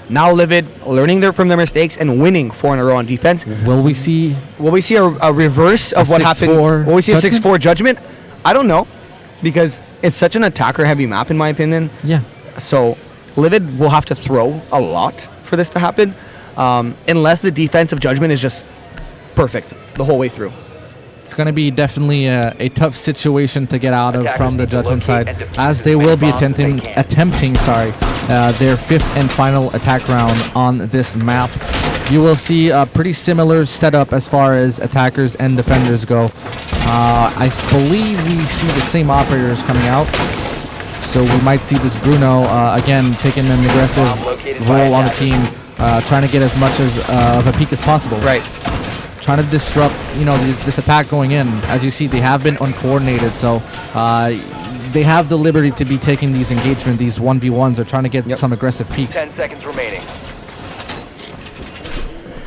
Now Livid learning from their mistakes and winning 4 in a row on defense.
Will we see
a reverse of what happened? Will we see a 6-4 Judgment? I don't know, because it's such an attacker-heavy map in my opinion.
Yeah.
So Livid will have to throw a lot for this to happen, unless the defense of Judgment is just perfect the whole way through.
It's going to be definitely a tough situation to get out of from the Judgment side, as they will be attempting their 5th and final attack round on this map. You will see a pretty similar setup as far as attackers and defenders go. I believe we see the same operators coming out, so we might see this Bruno again taking an aggressive role on the team, trying to get as much of a peak as possible.
Right.
Trying to disrupt, this attack going in. As you see, they have been uncoordinated, so they have the liberty to be taking these engagement, these 1v1s, or trying to get some aggressive peaks.
10 seconds remaining.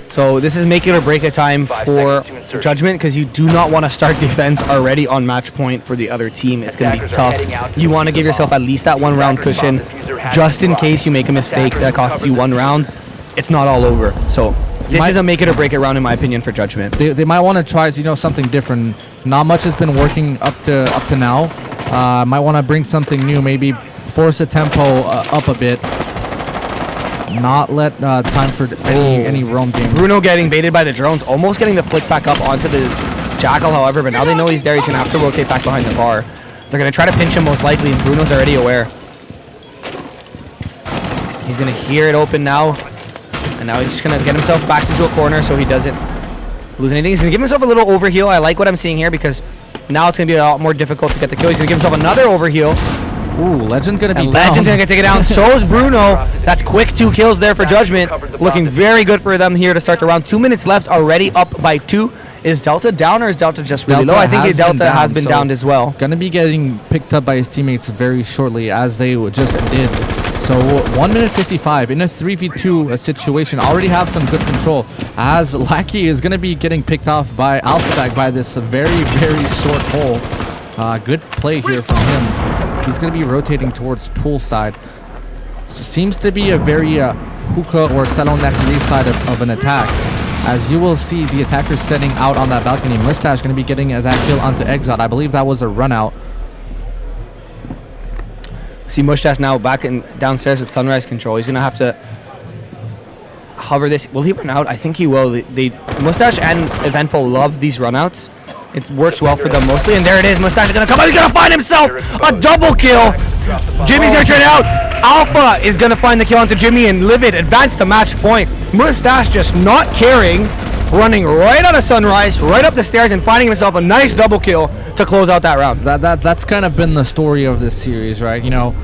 So this is make it or break it time for Judgment, because you do not want to start defense already on match point for the other team. It's going to be tough. You want to give yourself at least that 1 round cushion, just in case you make a mistake that costs you 1 round. It's not all over. So this is a make it or break it round in my opinion for Judgment.
They might want to try something different. Not much has been working up to now. Might want to bring something new. Maybe force the tempo up a bit. Not let time for any roam game.
Bruno getting baited by the drones, almost getting the flick back up onto the Jackal, however, but now they know he's there. He can have to rotate back behind the bar. They're going to try to pinch him most likely, and Bruno's already aware. He's going to hear it open now. And now he's just going to get himself back into a corner so he doesn't lose anything. He's going to give himself a little overheal. I like what I'm seeing here, because now it's going to be a lot more difficult to get the kill. He's going to give himself another overheal.
Ooh, Legend going to be down.
Legend's going to take it down. So is Bruno. That's quick 2 kills there for Judgment. Looking very good for them here to start the round. 2 minutes left, already up by 2. Is Delta down, or is Delta just really low? I think Delta has been downed as well.
Going to be getting picked up by his teammates very shortly, as they just did. So 1 minute 55 in a 3v2 situation. Already have some good control, as Lackey is going to be getting picked off by AlphaTag by this very, very short hole. Good play here from him. He's going to be rotating towards poolside. So seems to be a very hookah or salon necklace side of an attack. As you will see, the attacker setting out on that balcony. Mustache going to be getting that kill onto Exot. I believe that was a run out.
See Mustache now back downstairs with Sunrise control. He's going to have to hover this. Will he run out? I think he will. Mustache and Eventful love these runouts. It works well for them mostly. And there it is. Mustache is going to come out. He's going to find himself a double kill. Jimmy's going to turn it out. Alpha is going to find the kill onto Jimmy, and Livid advance to match point. Mustache just not caring, running right out of Sunrise, right up the stairs, and finding himself a nice double kill to close out that round.
That's kind of been the story of this series, right? You know,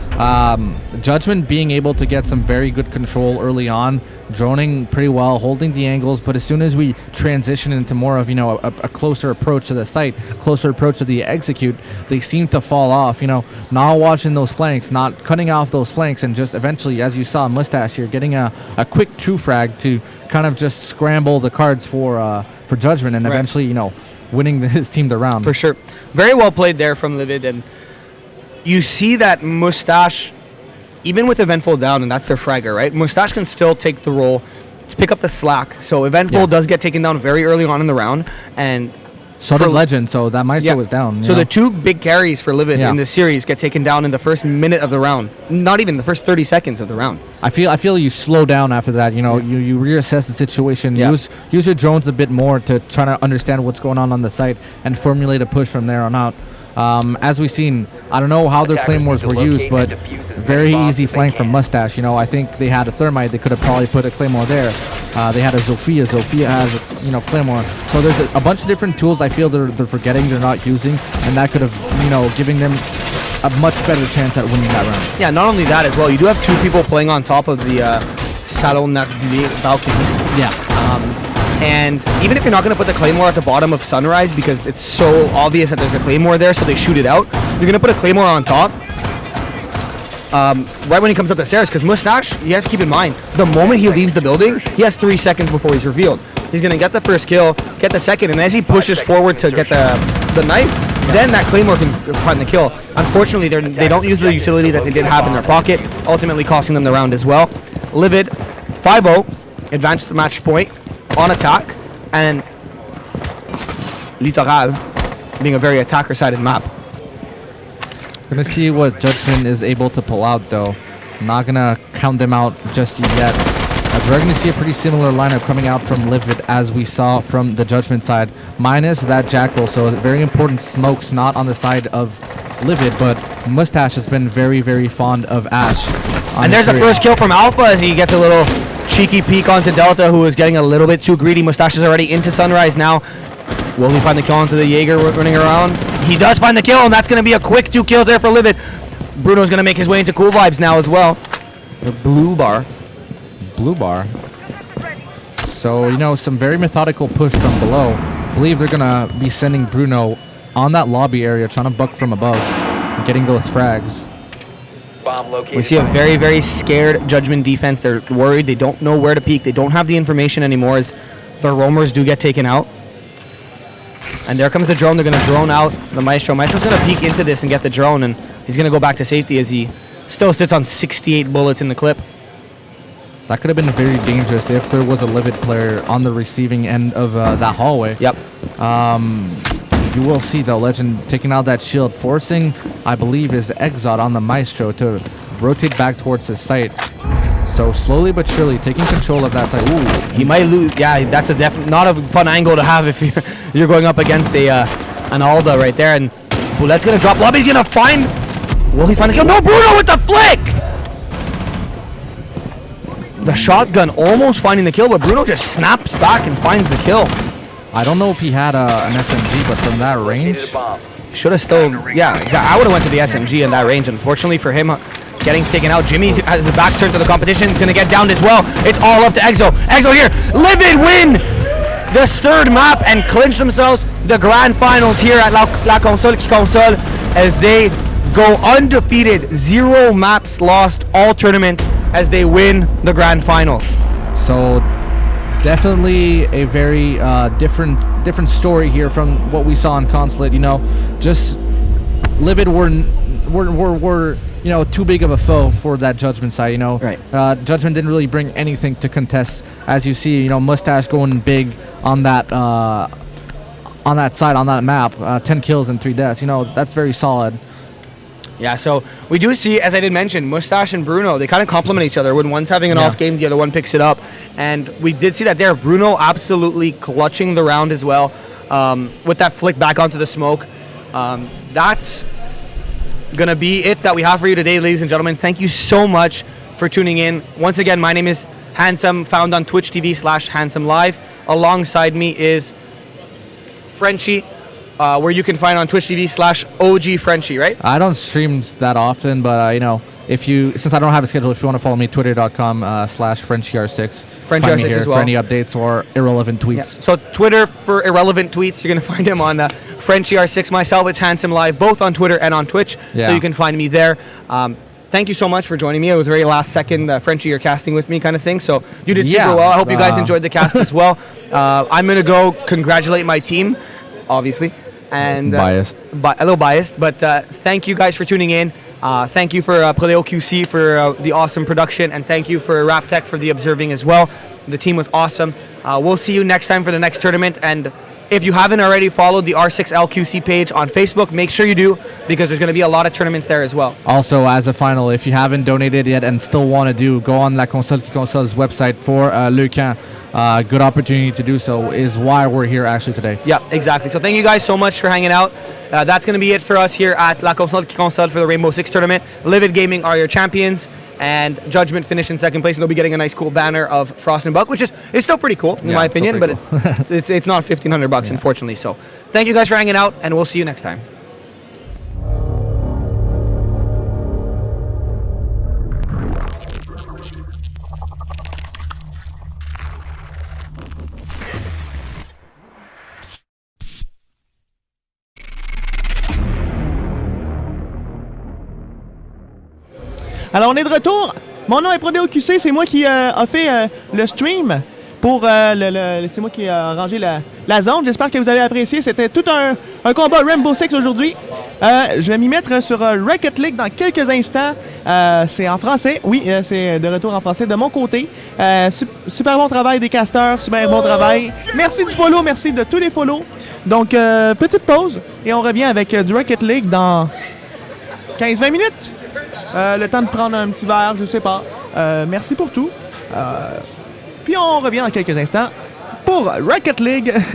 Judgment being able to get some very good control early on, droning pretty well, holding the angles, but as soon as we transition into more of, you know, a closer approach to the site, closer approach to the execute, they seem to fall off, you know, not watching those flanks, not cutting off those flanks, and just eventually, as you saw Mustache here, getting a quick two frag to kind of just scramble the cards for Judgment, and eventually, you know, winning his team the round.
For sure. Very well played there from Livid, and you see that Mustache, even with Eventful down, and that's their fragger, right? Mustache can still take the role to pick up the slack. So Eventful does get taken down very early on in the round, and
so did Legend, so that Maestro was down.
So the two big carries for Livid in this series get taken down in the first minute of the round. Not even the first 30 seconds of the round.
I feel you slow down after that. You know, you reassess the situation. Use your drones a bit more to try to understand what's going on the site and formulate a push from there on out. As we've seen, I don't know how their claymores were used, but very easy flank from Mustache. You know, I think they had a Thermite. They could have probably put a claymore there. They had a Zofia. Zofia has, you know, claymore. So there's a bunch of different tools I feel they're forgetting, they're not using, and that could have, you know, giving them a much better chance at winning that round.
Yeah, not only that as well, you do have two people playing on top of the Salon Narguilé balcony.
Yeah.
And even if you're not going to put the Claymore at the bottom of Sunrise because it's so obvious that there's a Claymore there, so they shoot it out, you're going to put a Claymore on top right when he comes up the stairs, because Mustache, you have to keep in mind, the moment he leaves the building, he has 3 seconds before he's revealed. He's going to get the first kill, get the second, and as he pushes forward to get the knife, then that Claymore can find the kill. Unfortunately, they don't use the utility that they did have in their pocket, ultimately costing them the round as well. Livid, 5-0, advanced the match point on attack, and Littoral being a very attacker-sided map.
Gonna see what Judgment is able to pull out, though. Not gonna count them out just yet, as we're gonna see a pretty similar lineup coming out from Livid as we saw from the Judgment side, minus that Jackal. So very important smokes not on the side of Livid, but Mustache has been very, very fond of Ash.
And there's the first kill from Alpha as he gets a little cheeky peek onto Delta, who is getting a little bit too greedy. Mustache is already into Sunrise now. Will he find the kill onto the Jaeger running around? He does find the kill, and that's going to be a quick 2 kills there for Livid. Bruno's going to make his way into Cool Vibes now as well. The blue bar. So, you know, some very methodical push from below. I believe they're going to be sending Bruno on that lobby area, trying to buck from above, and getting those frags. We see a very, very scared Judgment defense. They're worried. They don't know where to peek. They don't have the information anymore as their roamers do get taken out. And there comes the drone. They're going to drone out the Maestro. Maestro's going to peek into this and get the drone, and he's going to go back to safety as he still sits on 68 bullets in the clip.
That could have been very dangerous if there was a Livid player on the receiving end of that hallway.
Yep.
You will see the Legend taking out that shield, forcing, I believe, his Exot on the Maestro to rotate back towards his site. So slowly but surely taking control of that side. Ooh,
he might lose. Yeah, that's not a fun angle to have if you're going up against an Alda right there. And Boulette's gonna drop. Lobby's gonna find. Will he find the kill? No, Bruno with the flick. The shotgun almost finding the kill, but Bruno just snaps back and finds the kill.
I don't know if he had an SMG, but from that range,
should have still. Yeah, exactly. I would have went to the SMG in that range. Unfortunately for him, getting taken out. Jimmy has his back turned to the competition. He's going to get downed as well. It's all up to Exo. Exo here. Livid win this third map and clinch themselves the grand finals here at La Console qui Console as they go undefeated. 0 maps lost all tournament as they win the grand finals.
So definitely a very different story here from what we saw in Consulate. You know, just Livid were you know, too big of a foe for that Judgment side. You know,
right.
Judgment didn't really bring anything to contest, as you see. You know, Mustache going big on that side on that map. 10 kills and 3 deaths. You know, that's very solid.
Yeah, so we do see, as I did mention, Mustache and Bruno, they kind of complement each other. When one's having an off game, the other one picks it up. And we did see that there. Bruno absolutely clutching the round as well with that flick back onto the smoke. That's going to be it that we have for you today, ladies and gentlemen. Thank you so much for tuning in. Once again, my name is Handsome, found on Twitch TV /Handsome Live. Alongside me is Frenchie,
where you can find on Twitch TV/OG Frenchie, right?
I don't stream that often, but you know, if you, since I don't have a schedule, if you want to follow me, twitter.com/FrenchieR6.
FrenchieR6
here
as well.
for any updates or irrelevant tweets.
So Twitter for irrelevant tweets, you're gonna find him on FrenchieR6. Myself, it's Handsome Live, both on Twitter and on Twitch.
Yeah.
So you can find me there. Thank you so much for joining me. It was very last second, Frenchie, you're casting with me kind of thing. So you did super well. I hope you guys enjoyed the cast as well. I'm gonna go congratulate my team, obviously, and
Biased.
A little biased, but thank you guys for tuning in. Thank you for R6L-QC for the awesome production, and thank you for RapTech for the observing as well. The team was awesome. We'll see you next time for the next tournament, and if you haven't already followed the R6L-QC page on Facebook, make sure you do, because there's going to be a lot of tournaments there as well.
Also, as a final, if you haven't donated yet and still want to do, go on La Console qui Console's website for Le Camp. Good opportunity to do so is why we're here actually today.
Yeah, exactly. So thank you guys so much for hanging out. That's going to be it for us here at La Console qui Console for the Rainbow Six tournament. Livid Gaming are your champions, and Judgment finished in second place, and they'll be getting a nice cool banner of Frost and Buck, which is still pretty cool in my opinion, but
cool.
it's not $1,500 unfortunately. So thank you guys for hanging out, and we'll see you next time.
Alors, on est de retour. Mon nom est R6L-QC. C'est moi qui a fait le stream pour c'est moi qui ai rangé la zone. J'espère que vous avez apprécié. C'était tout un combat Rainbow Six aujourd'hui. Je vais m'y mettre sur Rocket League dans quelques instants. C'est en français. Oui, c'est de retour en français de mon côté. Super bon travail des casteurs. Super bon travail. Merci du follow. Merci de tous les follow. Donc, petite pause. Et on revient avec du Rocket League dans 15-20 minutes. Le temps de prendre un petit verre, je sais pas. Merci pour tout. Puis on revient dans quelques instants pour Rocket League.